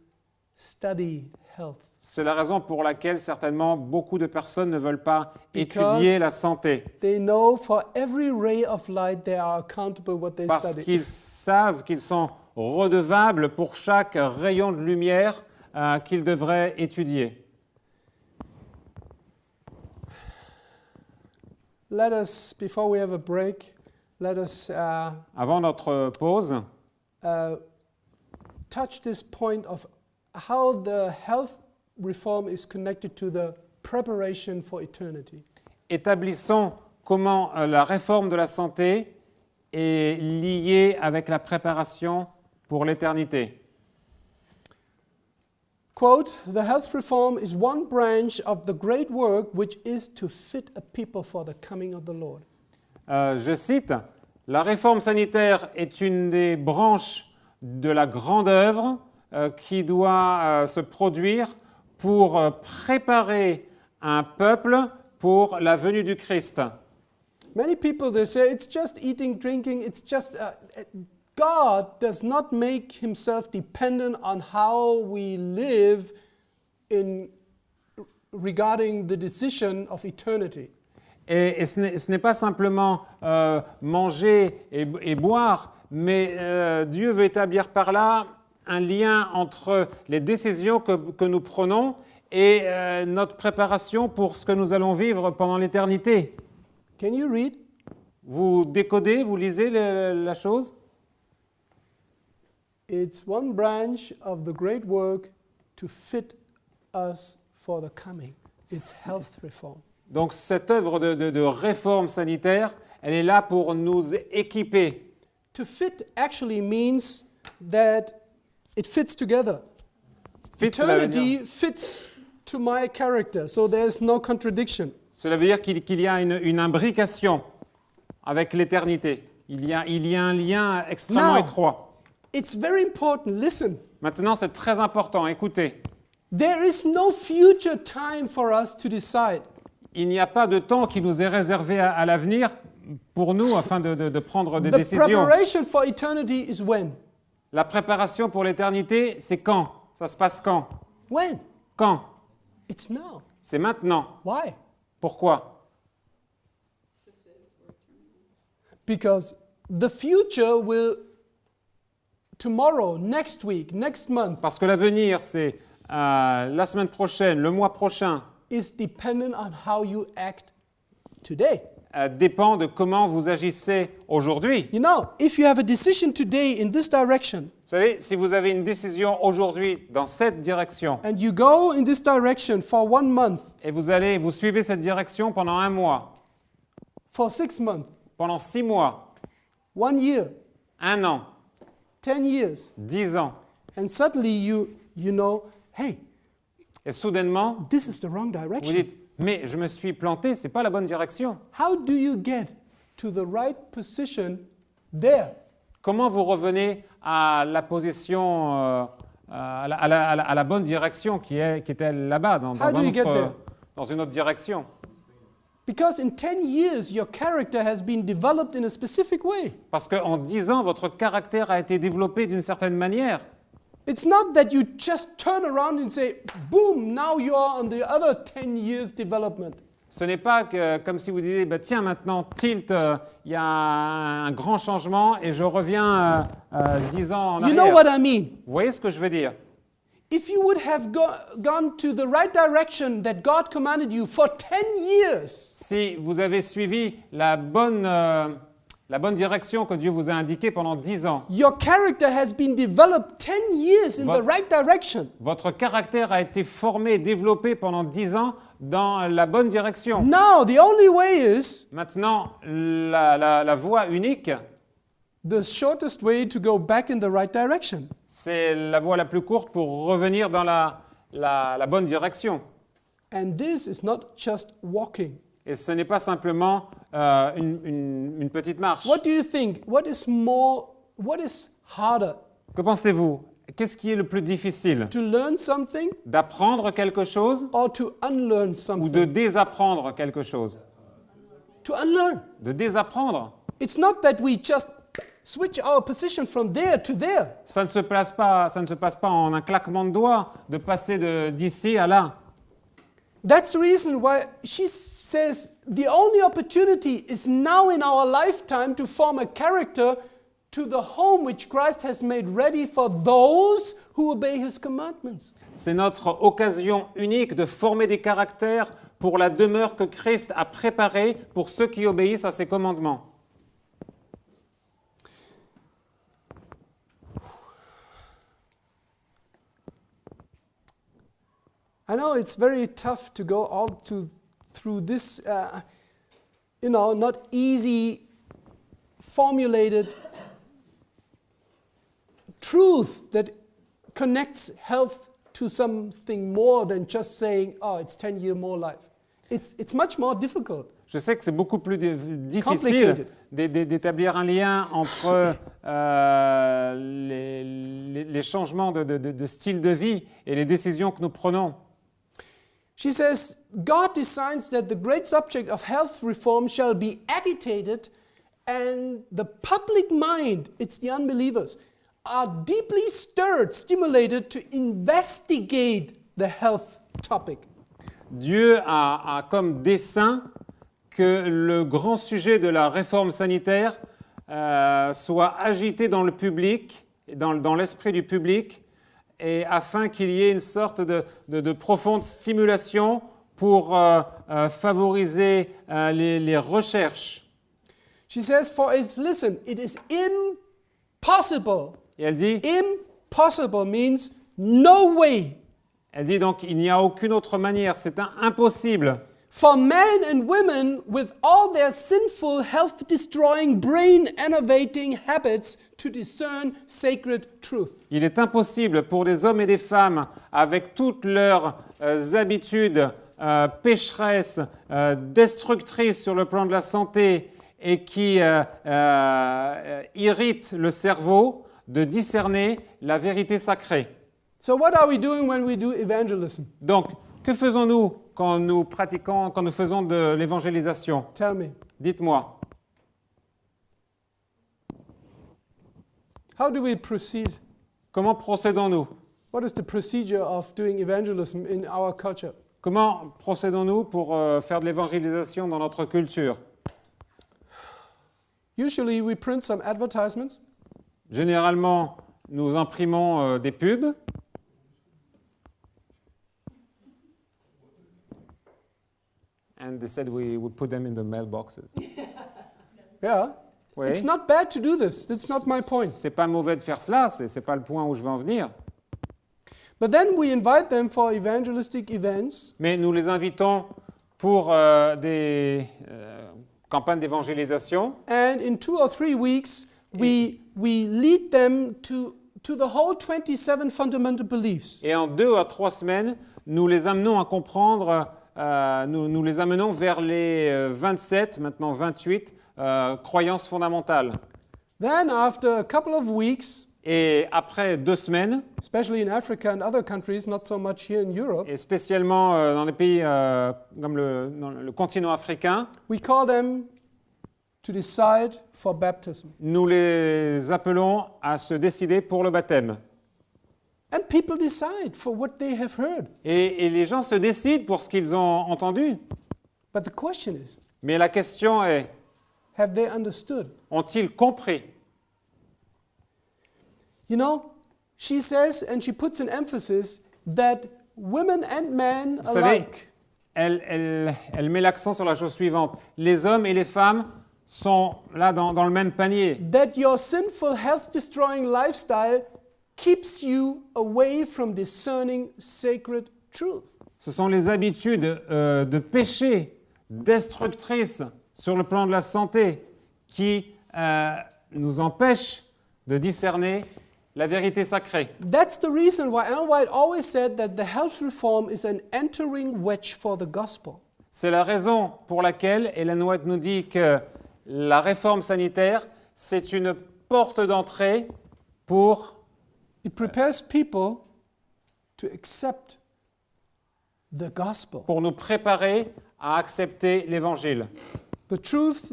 study health. C'est la raison pour laquelle certainement beaucoup de personnes ne veulent pas Because étudier la santé, They know for every ray of light they are accountable what they parce study. qu'ils savent qu'ils sont redevables pour chaque rayon de lumière qu'ils devraient étudier. Let us, before we have a break, let us Avant notre pause, touch this point of how the health reform is connected to the preparation for eternity. établissons comment la réforme de la santé est liée avec la préparation pour l'éternité. Quote, "The health reform is one branch of the great work which is to fit a people for the coming of the Lord." Je cite, « La réforme sanitaire est une des branches de la grande œuvre qui doit se produire pour préparer un peuple pour la venue du Christ. » Many people, they say it's just eating, drinking, it's just God does not make himself dependent on how we live in regarding the decision of eternity. Et ce n'est pas simplement manger et boire, mais Dieu veut établir par là un lien entre les décisions que nous prenons et notre préparation pour ce que nous allons vivre pendant l'éternité. Can you read? Vous décodez, vous lisez la chose? It's one branch of the great work to fit us for the coming. It's health reform. Donc cette œuvre de réforme sanitaire, elle est là pour nous équiper. To fit actually means that it fits together. Fit, cela veut dire- Eternity fits to my character, so there's no contradiction. Cela veut dire qu'il y a une imbrication avec l'éternité. Il y a un lien extrêmement Now- étroit. It's very important. Listen, Maintenant, c'est très important. Écoutez, there is no future time for us to decide. il n'y a pas de temps qui nous est réservé à l'avenir pour nous afin de prendre des The décisions. preparation for eternity is when? La préparation pour l'éternité, c'est quand? Ça se passe quand? When? Quand? It's now. C'est maintenant. Why? Pourquoi? Because the future will, tomorrow, next week, next month, Parce que l'avenir, c'est la semaine prochaine, le mois prochain, is dependent on how you act today. dépend de comment vous agissez aujourd'hui. You know, if you have a decision today in this direction, Vous savez, si vous avez une décision aujourd'hui dans cette direction and you go in this direction for 1 month, et vous suivez cette direction pendant 1 mois, for 6 months, pendant 6 mois, 1 year, 1 an, 10 years, 10 ans, and suddenly you know, hey, et soudainement, this is the wrong vous direction. dites, mais je me suis planté, c'est pas la bonne direction. How do you get to the right position there? Comment vous revenez à la position, à la bonne direction qui était là-bas, How do you get there? dans une autre direction? Because in 10 years, your character has been developed in a specific way. Parce qu'en 10 ans, votre caractère a été développé d'une certaine manière. It's not that you just turn around and say, boom, now you are on the other 10 years development. Ce n'est pas comme si vous disiez, bah, tiens, maintenant, tilt, il y a un grand changement et je reviens 10 ans en You know arrière. what I mean? Vous voyez ce que je veux dire? If you would have gone to the right direction that God commanded you for 10 years, Si vous avez suivi la bonne direction que Dieu vous a indiquée pendant 10 ans, your character has been developed 10 years in the right direction. votre caractère a été formé, développé pendant 10 ans dans la bonne direction. Now, the only way is Maintenant, la voie unique, the shortest way to go back in the right direction. c'est la voie la plus courte pour revenir dans la bonne direction. And this is not just walking. Et ce n'est pas simplement une petite marche. What do you think? What is harder? Que pensez-vous? Qu'est-ce qui est le plus difficile? To learn something D'apprendre quelque chose or to unlearn ou de something? désapprendre quelque chose? To unlearn. De désapprendre. It's not that we just switch our position from there to there. Ça ne se passe pas en un claquement de doigts de passer d'ici à là. That's the reason why she says the only opportunity is now in our lifetime to form a character to the home which Christ has made ready for those who obey his commandments. C'est notre occasion unique de former des caractères pour la demeure que Christ a préparée pour ceux qui obéissent à ses commandements. I know it's very tough to go through this, not easy formulated truth that connects health to something more than just saying, oh, it's 10 years more life. It's much more difficult. Je sais que c'est beaucoup plus difficile Complicated. d'établir un lien entre les changements de style de vie et les décisions que nous prenons. She says, God designs that the great subject of health reform shall be agitated, and the public mind, it's the unbelievers, are deeply stirred, stimulated to investigate the health topic. Dieu a comme dessein que le grand sujet de la réforme sanitaire soit agité dans le public, dans l'esprit du public, et afin qu'il y ait une sorte de profonde stimulation pour favoriser les recherches. She says, listen, it is impossible. Et elle dit, Impossible means no way. Elle dit donc, il n'y a aucune autre manière, c'est impossible. For men and women with all their sinful, health-destroying, brain-enervating habits to discern sacred truth. Il est impossible pour des hommes et des femmes, avec toutes leurs habitudes pécheresses, destructrices sur le plan de la santé et qui irritent le cerveau, de discerner la vérité sacrée. So what are we doing when we do evangelism? Donc, que faisons-nous quand nous faisons de l'évangélisation? Tell me. Dites-moi. How do we proceed? Comment procédons-nous? What is the procedure of doing evangelism in our culture? Comment procédons-nous pour faire de l'évangélisation dans notre culture? Usually we print some advertisements. Généralement, nous imprimons des pubs. And they said we put them in the mailboxes. Yeah. Oui. It's not bad to do this. That's not my point. C'est pas mauvais de faire cela, c'est pas le point où je veux en venir. But then we invite them for evangelistic events. Mais nous les invitons pour des campagnes d'évangélisation. And in 2 or 3 weeks, we lead them to the whole 27 fundamental beliefs. Et en 2 à 3 semaines, nous les amenons à comprendre, nous les amenons vers les 27, maintenant 28 croyances fondamentales. Then after a couple of weeks, Et après 2 semaines, especially in Africa and other countries, not so much here in Europe, et spécialement dans les pays comme dans le continent africain, we call them to decide for baptism. nous les appelons à se décider pour le baptême. And people decide for what they have heard. Et les gens se décident pour ce qu'ils ont entendu. But the question is, Mais la question est, have they understood? ont-ils compris? You know, she says, and she puts an emphasis, that women and men Vous savez, alike elle met l'accent sur la chose suivante. Les hommes et les femmes sont là dans le même panier. that your sinful, health-destroying lifestyle keeps you away from discerning sacred truth. Ce sont les habitudes de péché destructrices sur le plan de la santé qui nous empêchent de discerner la vérité sacrée. That's the reason why Ellen White always said that the health reform is an entering wedge for the gospel. C'est la raison pour laquelle Ellen White nous dit que la réforme sanitaire, c'est une porte d'entrée pour It prepares people to accept the gospel. nous préparer à accepter l'Évangile. The truth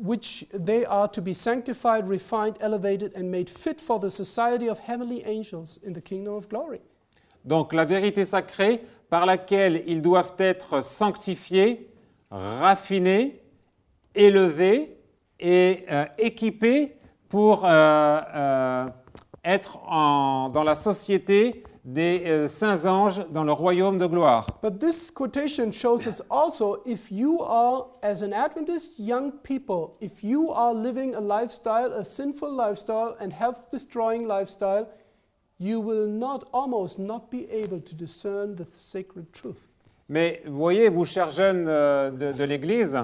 which they are to be sanctified, refined, elevated, and made fit for the society of heavenly angels in the kingdom of glory. Donc la vérité sacrée par laquelle ils doivent être sanctifiés, raffinés, élevés et équipés pour être dans la société des saints anges dans le royaume de gloire. But this quotation shows us also, if you are, as an Adventist young people, if you are living a lifestyle, a sinful lifestyle and health-destroying lifestyle, you will almost not be able to discern the sacred truth. Mais vous voyez, vous chers jeunes de l'Église,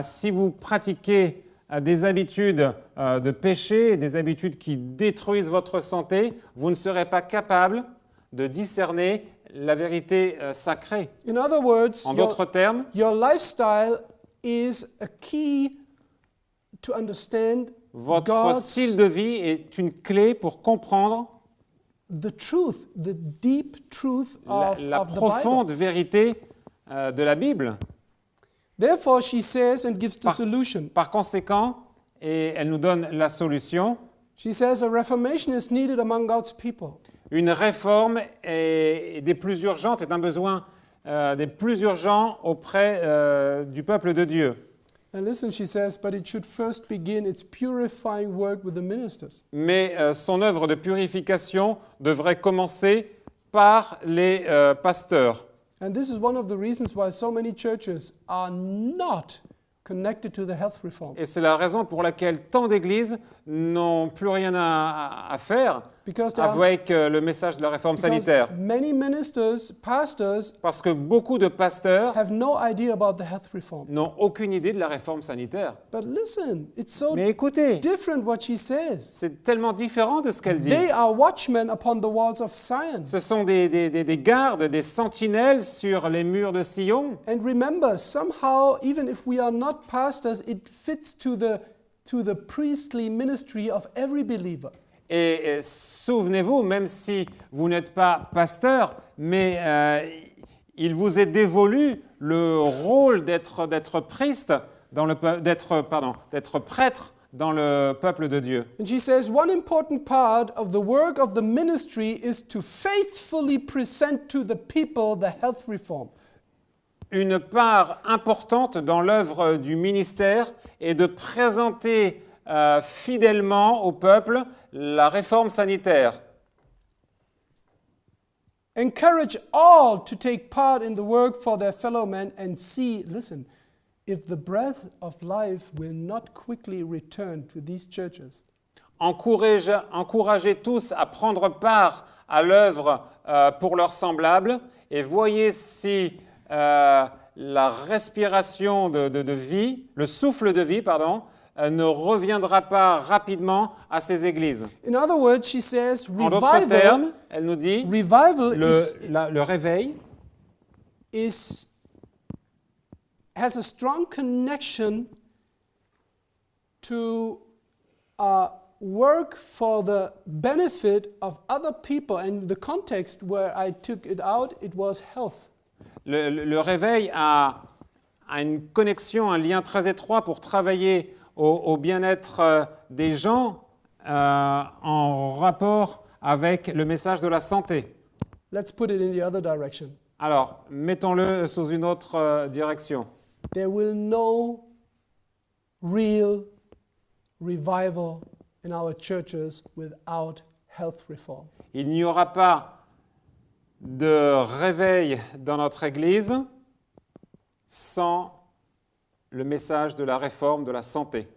si vous pratiquez des habitudes de péché, des habitudes qui détruisent votre santé, vous ne serez pas capable de discerner la vérité sacrée. In other words, En d'autres termes, your lifestyle is a key to understand votre style de vie est une clé pour comprendre the truth, the deep truth la of the Bible. profonde vérité de la Bible. Therefore, she says and gives the solution. Par conséquent, et elle nous donne la solution, She says a reformation is needed among God's people. une réforme est des plus urgentes, est un besoin des plus urgents auprès du peuple de Dieu. And listen, she says, but it should first begin its purifying work with the ministers. Mais son œuvre de purification devrait commencer par les pasteurs. And this is one of the reasons why so many churches are not connected to the health reform. Et c'est la raison pour laquelle tant d'églises n'ont plus rien à faire Because there are- avec le message de la réforme because sanitaire. many ministers, pastors, Parce que beaucoup de pasteurs have no idea about the health reform. n'ont aucune idée de la réforme sanitaire. But listen, it's so Mais écoutez, different what she says. c'est tellement différent de ce qu'elle dit. They are watchmen upon the walls of Zion. Ce sont des gardes, des sentinelles sur les murs de Sion. And remember, somehow, even if we are not pastors, it fits to the priestly ministry of every believer. Et souvenez-vous, même si vous n'êtes pas pasteur, mais il vous est dévolu le rôle d'être prêtre dans le d'être prêtre dans le peuple de Dieu. And she says one important part of the work of the ministry is to faithfully present to the people the health reform. Une part importante dans l'œuvre du ministère et de présenter fidèlement au peuple la réforme sanitaire. Encourage all to take part in the work for their fellow men and see, listen, if the breath of life will not quickly return to these churches. Encouragez tous à prendre part à l'œuvre pour leurs semblables et voyez si la respiration de vie, le souffle de vie, pardon, ne reviendra pas rapidement à ces églises. In other words, she says, En d'autres termes, elle nous dit revival le réveil has a strong connection to work for the benefit of other people. And the context where I took it out, it was health. Le réveil a une connexion, un lien très étroit pour travailler au bien-être des gens en rapport avec le message de la santé. Let's put it in the other direction. Alors, mettons-le sous une autre direction. There will no real revival in our churches without health reform. Il n'y aura pas de réveil dans notre Église sans le message de la réforme de la santé.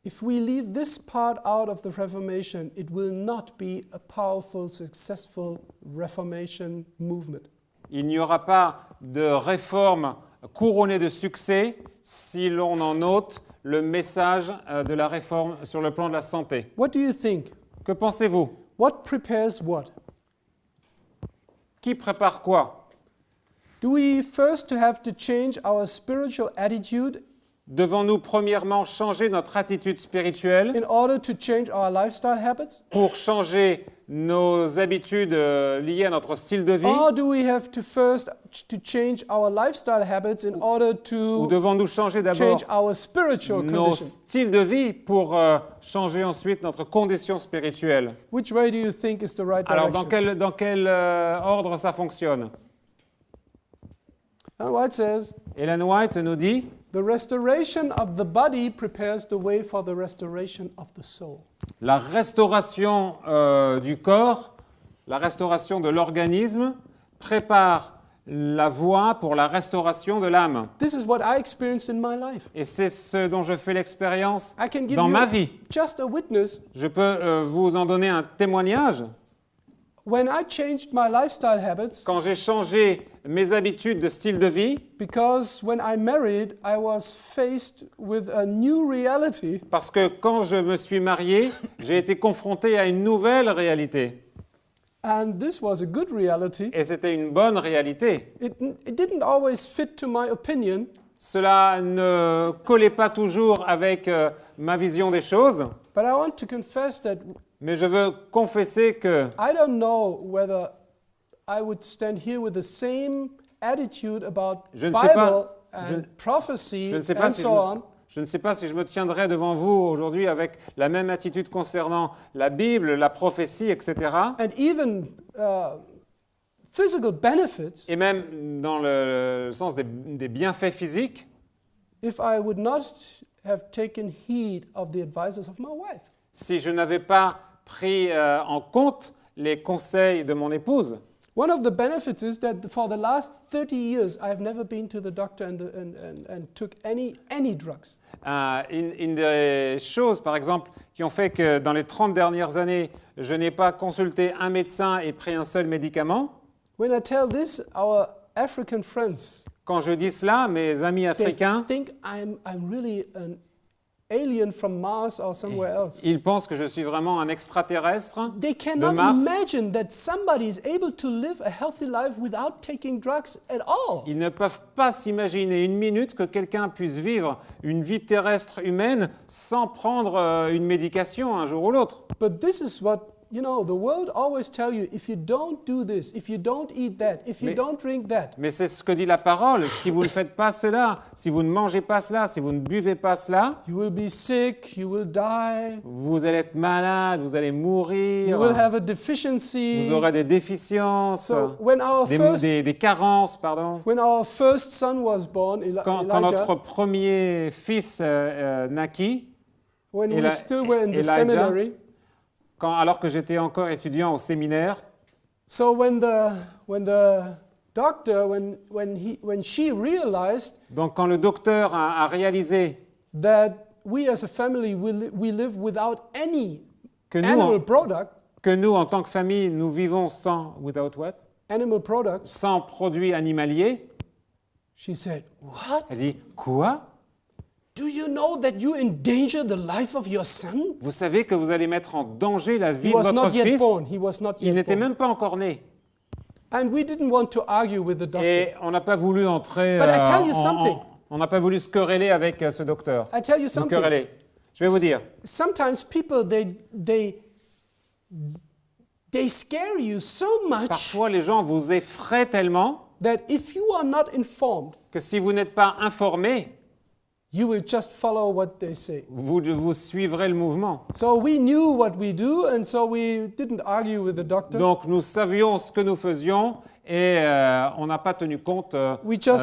If we leave this part out of the Reformation, it will not be a powerful, successful Reformation movement. Il n'y aura pas de réforme couronnée de succès si l'on en ôte le message de la réforme sur le plan de la santé. What do you think? Que pensez-vous? What prepares what? Qui prépare quoi? Do we first have to change our spiritual attitude Devons-nous premièrement changer notre attitude spirituelle in order to change our lifestyle habits? pour changer nos habitudes liées à notre style de vie? Or do we have to first to change our lifestyle habits in order Ou to devons-nous changer d'abord change our spiritual nos condition? styles de vie pour changer ensuite notre condition spirituelle? Which way do you think is the right Alors, direction? dans quel ordre ça fonctionne? And White says, Ellen White nous dit, the restoration of the body prepares the way for the restoration of the soul. la restauration du corps, la restauration de l'organisme prépare la voie pour la restauration de l'âme. This is what I experienced in my life. Et c'est ce dont je fais l'expérience I can give dans you ma vie. just a witness. Je peux vous en donner un témoignage. When I changed my lifestyle habits, Quand j'ai changé mes habitudes de style de vie, because when I married, I was faced with a new reality. parce que quand je me suis marié, j'ai été confronté à une nouvelle réalité. And this was a good reality. Et c'était une bonne réalité. It didn't always fit to my opinion, Cela ne collait pas toujours avec ma vision des choses, but I want to confess that mais je veux confesser que I don't know whether I would stand here with the same attitude about Je ne sais pas- Bible je- and prophecy je ne sais pas and si so on. je ne sais pas si je me tiendrai devant vous aujourd'hui avec la même attitude concernant la Bible, la prophétie, etc. And even physical benefits Et même dans le sens des bienfaits physiques, if I would not have taken heed of the advices of my wife. si je n'avais pas pris en compte les conseils de mon épouse. One of the benefits is that for the last 30 years, I've never been to the doctor and took any drugs. Une des choses, par exemple, qui ont fait que dans les 30 dernières années, je n'ai pas consulté un médecin et pris un seul médicament. When I tell this, our African friends, Quand je dis cela, mes amis they africains, think I'm really an alien from Mars or somewhere else. ils pensent que je suis vraiment un extraterrestre They cannot Mars. imagine that somebody is able to live a healthy life without taking drugs at all. Ils ne peuvent pas s'imaginer une minute que quelqu'un puisse vivre une vie terrestre humaine sans prendre une médication un jour ou l'autre. But this is what you know, the world always tell you, if you don't do this, if you don't eat that, if you Mais- don't drink that, Mais c'est ce que dit la parole. Si vous ne faites pas cela, si vous ne mangez pas cela, si vous ne buvez pas cela, you will be sick, you will die, vous allez être malade, vous allez you mourir, will have a deficiency. vous aurez des déficiences, So when our des carences, pardon. when our first son was born, Quand Elijah, notre premier fils naquit, when we Eli- still were in the Elijah, seminary, alors que j'étais encore étudiant au séminaire, so when the doctor, when she realized donc quand le docteur a réalisé that we as a family we live without any que animal nous, en tant que famille, nous vivons without what? animal products, Sans produits animaliers, she said, "What? elle dit « Quoi? Do you know that you endanger the life of your son? Vous savez que vous allez mettre en danger la vie He de was votre not yet fils? born. He was not Il yet n'était born." même pas encore né. And we didn't want to argue with the doctor. Et on n'a pas voulu entrer... But I tell you something. on n'a pas voulu se quereller avec ce docteur. I tell you Nous something. quereller. Je vais vous dire. Sometimes people they scare you so much Parfois, les gens vous effraient tellement that if you are not informed, que si vous n'êtes pas informé, you will just follow what they say. vous suivrez le mouvement. So we knew what we do, and so we didn't argue with the doctor. Donc, nous savions ce que nous faisions et on n'a pas tenu compte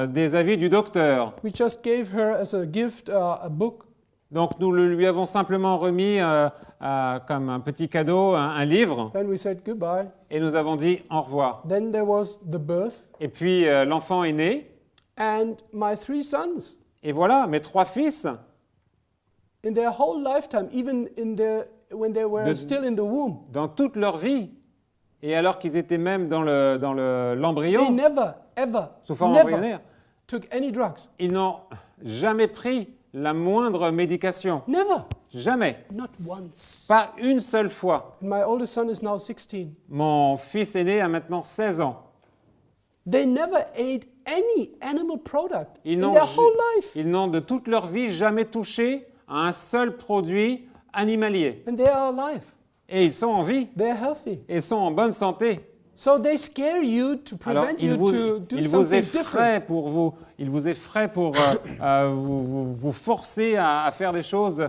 des avis du docteur. We just gave her as a gift a book, Donc, nous le lui avons simplement remis comme un petit cadeau, un livre, then we said goodbye. et nous avons dit au revoir. Then there was the birth, Et puis, l'enfant est né, and my 3 sons, et voilà, mes 3 fils, in their whole lifetime, even when they were De- still in the womb, dans toute leur vie, et alors qu'ils étaient même dans they l'embryon, never, ever, sous forme never embryonnaire, took any drugs. ils n'ont jamais pris la moindre médication. Never, Jamais. not once. Pas une seule fois. And my oldest son is now 16. Mon fils aîné a maintenant 16 ans. They never ate any animal product Ils in n'ont their ju- whole life, Ils n'ont de toute leur vie jamais touché à un seul produit animalier. and they are alive. Et ils sont en vie, They're healthy. et sont en bonne santé. So they scare you to Alors, prevent you to do ils vous something different. effraient pour vous forcer à faire des choses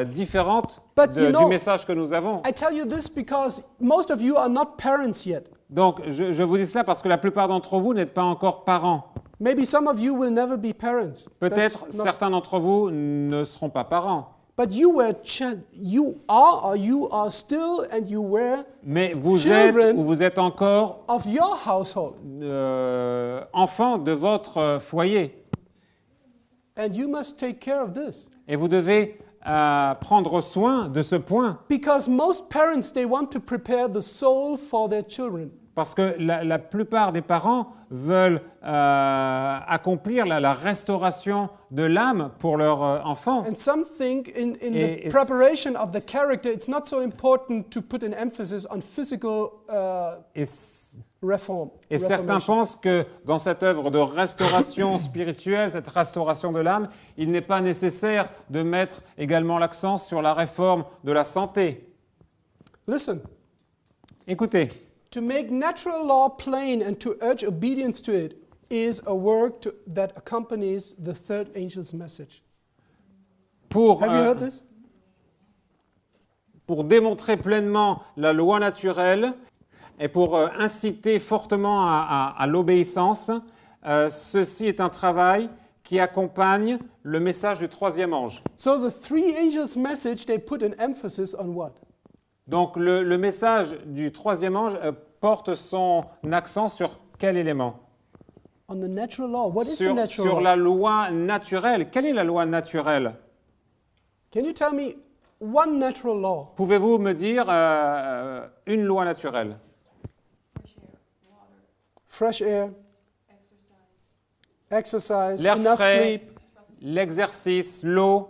différentes But you know- du message que nous avons. I tell you this because most of you are not parents yet. Donc, je vous dis cela parce que la plupart d'entre vous n'êtes pas encore parents. Maybe some of you will never be parents. Peut-être That's not- certains d'entre vous ne seront pas parents. But you are still, and you were Mais vous êtes Children. ou vous êtes encore of your household, enfants de votre foyer. and you must take care of this. Et vous devez prendre soin de ce point. Because most parents, they want to prepare the soul for their children. Parce que la plupart des parents veulent accomplir la restauration de l'âme pour leur enfant. And some think in Et- the preparation of the character, it's not so important to put an emphasis on physical Et, reform. et certains reformation. pensent que dans cette œuvre de restauration spirituelle, cette restauration de l'âme, il n'est pas nécessaire de mettre également l'accent sur la réforme de la santé. Listen, Écoutez, to make natural law plain and to urge obedience to it is a work that accompanies the third angel's message. pour, Have you heard this? pour démontrer pleinement la loi naturelle et pour inciter fortement à l'obéissance, ceci est un travail qui accompagne le message du troisième ange. So the 3 angels' message, they put an emphasis on what? Donc le message du troisième ange porte son accent sur quel élément? On the natural law. What is the natural Sur law? la loi naturelle. Quelle est la loi naturelle? Can you tell me one natural law? Pouvez-vous me dire une loi naturelle? Fresh air, exercise, L'air enough frais, sleep. l'exercice, l'eau,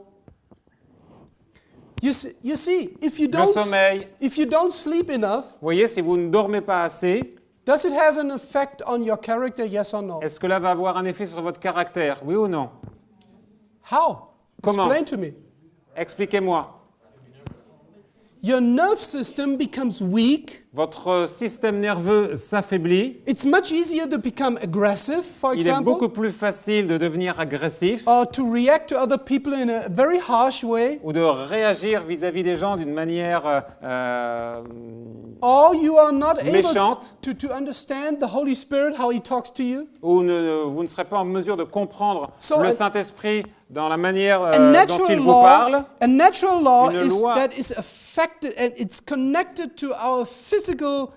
You see, if you le sommeil. don't sleep enough, Vous voyez, si vous ne dormez pas assez, does it have an effect on your character? Yes or no? est-ce que là va avoir un effet sur votre caractère? Oui ou non? How? Comment? Explain to me. Expliquez-moi. your nerve system becomes weak. votre système nerveux s'affaiblit. It's much easier to become aggressive, for Il est beaucoup example, plus facile de devenir agressif or to react to other people in a very harsh way. ou de réagir vis-à-vis des gens d'une manière Or you are not able méchante, to understand the Holy Spirit, how He talks to you. ou vous ne serez pas en mesure de comprendre So, le a- Saint-Esprit dans la manière A dont natural il vous parle. law Une is loi. that is affected and it's connected to our physical,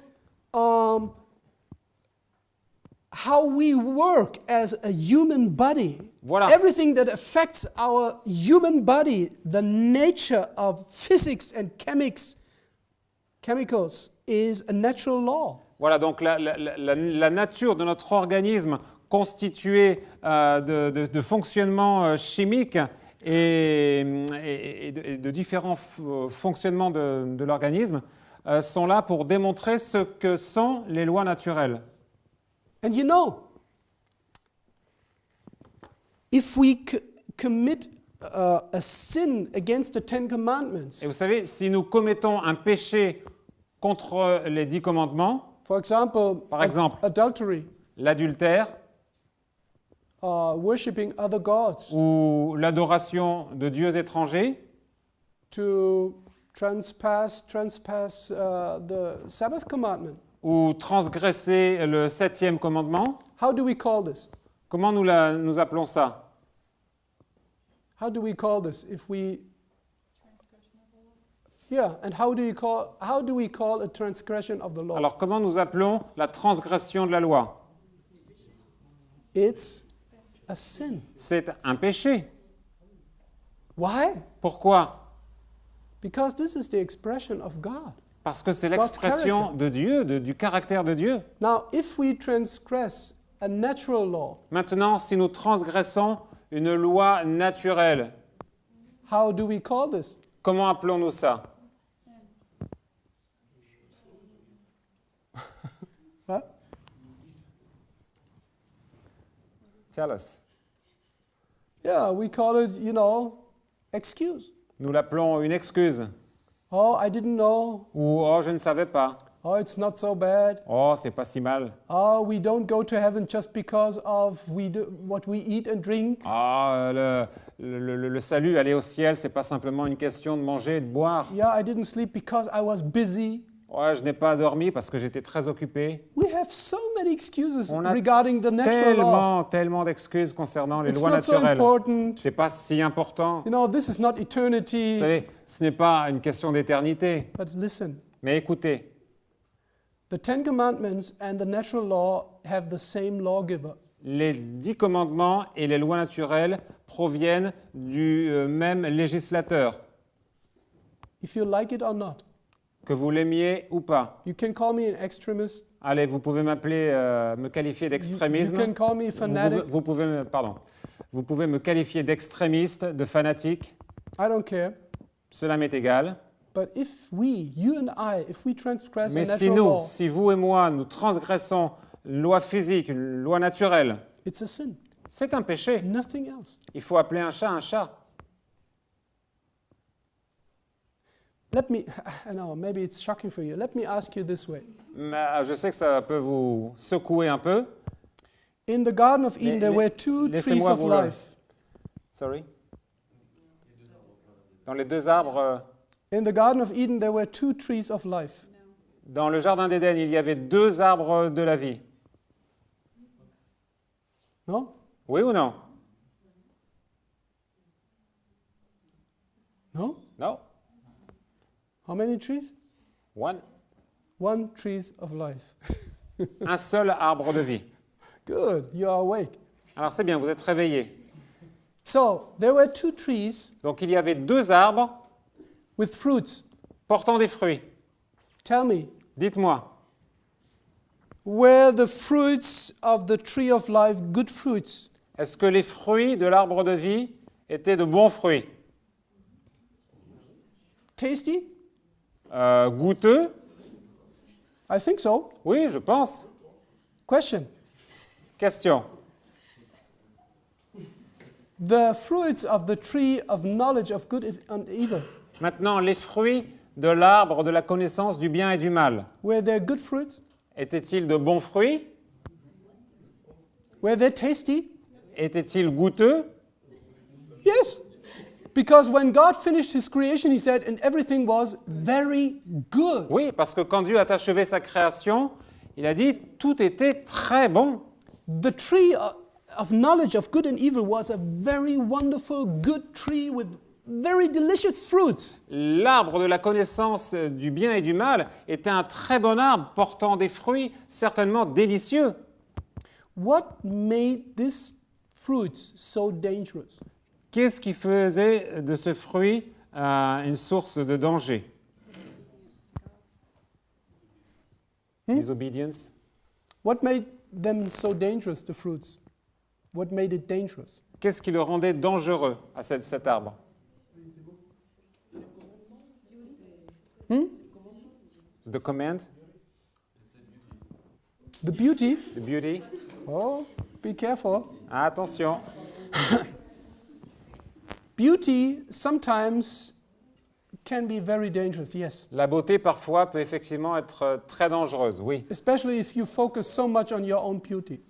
how we work as a human body. Voilà. Everything that affects our human body, the nature of physics and chemicals, is a natural law. Voilà, donc la nature de notre organisme constitué de fonctionnements chimiques et de différents fonctionnements de l'organisme sont là pour démontrer ce que sont les lois naturelles. And you know, if we commit a sin against the Ten Commandments, Et vous savez, si nous commettons un péché contre les 10 commandements, for example, Par exemple. adultery, l'adultère worshiping other gods, ou l'adoration de dieux étrangers, to transpass the Sabbath commandment, ou transgresser le 7e commandement, how do we call this? comment nous appelons ça? How do we call this? If we, yeah, and how do we call a transgression of the law? Alors comment nous appelons la transgression de la loi? It's a sin. C'est un péché. Why? Pourquoi? Because this is the expression of God. Parce que c'est God's l'expression character. de Dieu, du caractère de Dieu. Now, if we transgress a natural law, Maintenant, si nous transgressons une loi naturelle, how do we call this? comment appelons-nous ça? Huh? Tell us. Yeah, we call it, excuse. Nous l'appelons une excuse. Oh, I didn't know. Ou oh, je ne savais pas. Oh, it's not so bad. Oh, c'est pas si mal. Oh, we don't go to heaven just because of what we eat and drink. Ah, le salut, aller au ciel, c'est pas simplement une question de manger et de boire. Yeah, I didn't sleep because I was busy. Ouais, je n'ai pas dormi parce que j'étais très occupé. We have so many excuses On a regarding the natural law. Tellement d'excuses concernant les It's lois not so naturelles. important. C'est pas si important. This is not Vous eternity. savez, ce n'est pas une question d'éternité. But listen, Mais écoutez, the Ten Commandments and the natural law have the same lawgiver. les 10 commandements et les lois naturelles proviennent du même législateur, If you like it or not. que vous l'aimiez ou pas. You can call me an extremist. Allez, vous pouvez m'appeler, me qualifier You d'extrémisme. can call me a fanatic. Vous pouvez me qualifier d'extrémiste, de fanatique. I don't care. Cela m'est égal. But if you and I, if we transgress a Mais si natural law, si vous et moi, nous transgressons une loi physique, une loi naturelle, it's a sin. c'est un péché. Nothing else. Il faut appeler un chat un chat. Let me, I know, maybe it's shocking for you. Let me ask you this way. Mais, je sais que ça peut vous secouer un peu. In the Garden of Eden, Mais- there mais- were two trees laissez-moi of vous le- life. Sorry. Dans les deux arbres, In the Garden of Eden, there were two trees of life. dans le jardin d'Éden, il y avait 2 arbres de la vie. No? Oui ou non? No? Non? How many trees? One. One trees of life. Un seul arbre de vie. Good, you are awake. Alors c'est bien, vous êtes réveillés. So, there were two trees Donc il y avait 2 arbres with fruits. portant des fruits. Tell me, Dites-moi, were the fruits of the tree of life good fruits? est-ce que les fruits de l'arbre de vie étaient de bons fruits? Tasty? Goûteux? I think so. Oui, je pense. Question. Question. The fruits of the tree of knowledge of good and evil. Maintenant, les fruits de l'arbre de la connaissance du bien et du mal? Were there good fruits? Étaient-ils de bons fruits? Were they tasty? Étaient-ils goûteux? Yes. Because when God finished his creation, he said, and everything was very good. Oui, parce que quand Dieu a achevé sa création, il a dit tout était très bon. The tree of knowledge of good and evil was a very wonderful, good tree with very delicious fruits. L'arbre de la connaissance du bien et du mal était un très bon arbre portant des fruits certainement délicieux. What made these fruits so dangerous? Qu'est-ce qui faisait de ce fruit une source de danger? Disobedience. What made them so dangerous, the fruits? What made it dangerous? Qu'est-ce qui le rendait dangereux à cet arbre? The command, The beauty. the beauty. Oh, be careful. Attention, Beauty sometimes can be very dangerous, yes. la beauté parfois peut effectivement être très dangereuse, oui. Especially if you focus so much on your own beauty.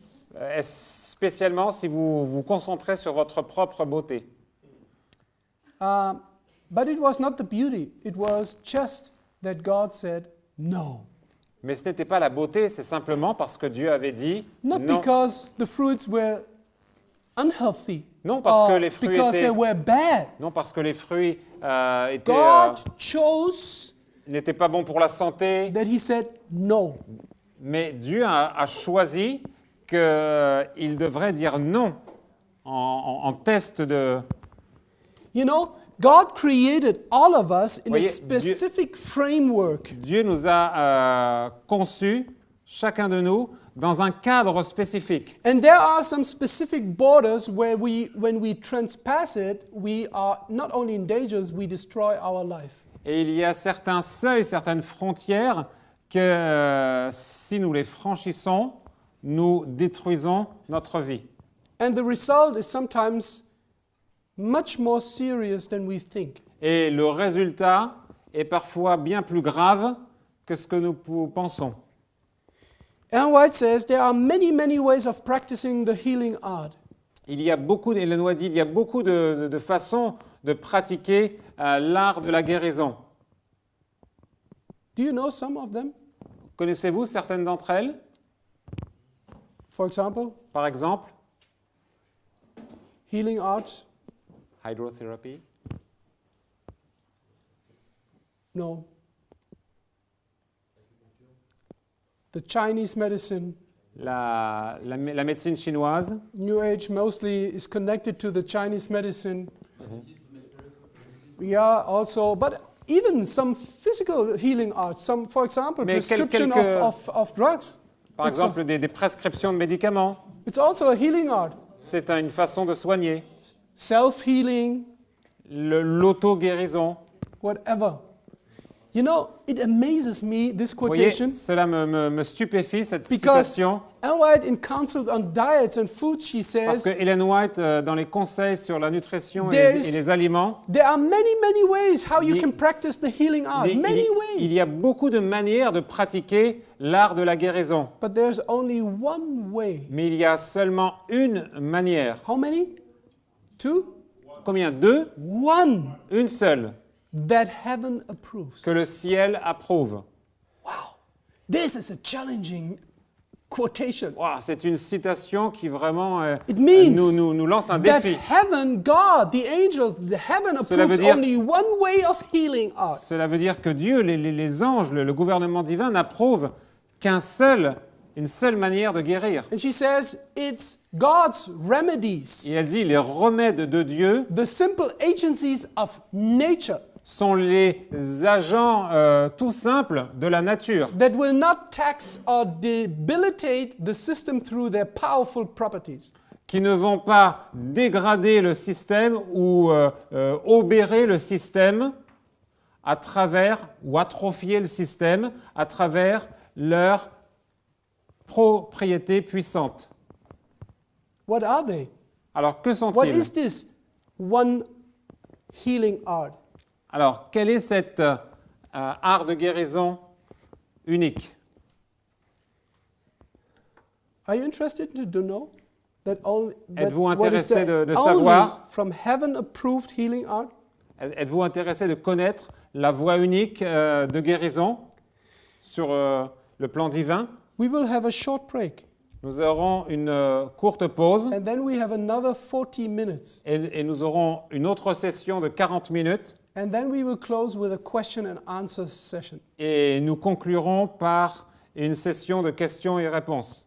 Spécialement si vous vous concentrez sur votre propre beauté. But it was not the beauty, it was just that God said no. Mais ce n'était pas la beauté, c'est simplement parce que Dieu avait dit Not non. because the fruits were unhealthy, Non, parce que or les fruits because étaient- they were bad. Non, parce que les fruits God chose n'étaient pas bons pour la santé, that he said no. mais Dieu a choisi qu'il devrait dire non en test de... You know, God created all of us in a Voyez, specific framework. Dieu nous a conçus, chacun de nous, dans un cadre spécifique. And there are some specific borders where when we transpass it, we are not only in dangers, we destroy our life. Et il y a certains seuils, certaines frontières que si nous les franchissons, nous détruisons notre vie. And the result is sometimes much more serious than we think. Et le résultat est parfois bien plus grave que ce que nous pensons. Ellen White says there are many, many ways of practicing the healing art. Il y a beaucoup, Ellen White dit, il y a beaucoup de façons de pratiquer l'art de la guérison. Do you know some of them? Connaissez-vous certaines d'entre elles? For example, Par exemple, healing arts? hydrotherapy, No. The Chinese medicine, la médecine chinoise, New Age mostly is connected to the Chinese medicine. Yeah, also, but even some physical healing arts, some, for example, Mais prescription quelques- of drugs. par It's exemple des prescriptions de médicaments. It's also a healing art. C'est une façon de soigner. Self-healing, L'auto-guérison. whatever. You know, it amazes me, this Vous voyez, quotation, cela me stupéfie, cette because citation, Ellen White, in counsels on diets and food, she parce que says, Ellen White, dans les conseils sur la nutrition There's- et les aliments, there are many, many ways how you Il- can practice the healing art. il, Many il y a ways. beaucoup de manières de pratiquer l'art de la guérison. But there's only one way. Mais il y a seulement une manière. How many? Two? Combien? Deux? One Une seule, that heaven approves. que le ciel approuve. Wow. This is a challenging quotation. Wow, c'est une citation qui vraiment It means nous lance un that défi. heaven, God, the angels, the heaven Cela veut approves dire- only one way of healing art. Cela veut dire que Dieu, les anges, le gouvernement divin n'approuvent qu'une seule manière de guérir. And she says it's God's remedies, Et elle dit, les remèdes de Dieu the simple agencies of nature sont les agents tout simples de la nature, that will not tax or debilitate the system through their powerful properties. qui ne vont pas dégrader le système ou obérer le système à travers, ou atrophier le système à travers leur propriété puissante. What are they? Alors, que What sont-ils? is this one healing art? Alors, quel est cet art de guérison unique. Are you interested to know that Êtes-vous what is intéressé the de only savoir? from heaven approved healing art? Êtes-vous intéressé de connaître la voie unique de guérison sur le plan divin? We will have a short break, Nous aurons une courte pause and then we have another 40 minutes, et nous aurons une autre session de 40 minutes and then we will close with a question and answer session. et nous conclurons par une session de questions et réponses.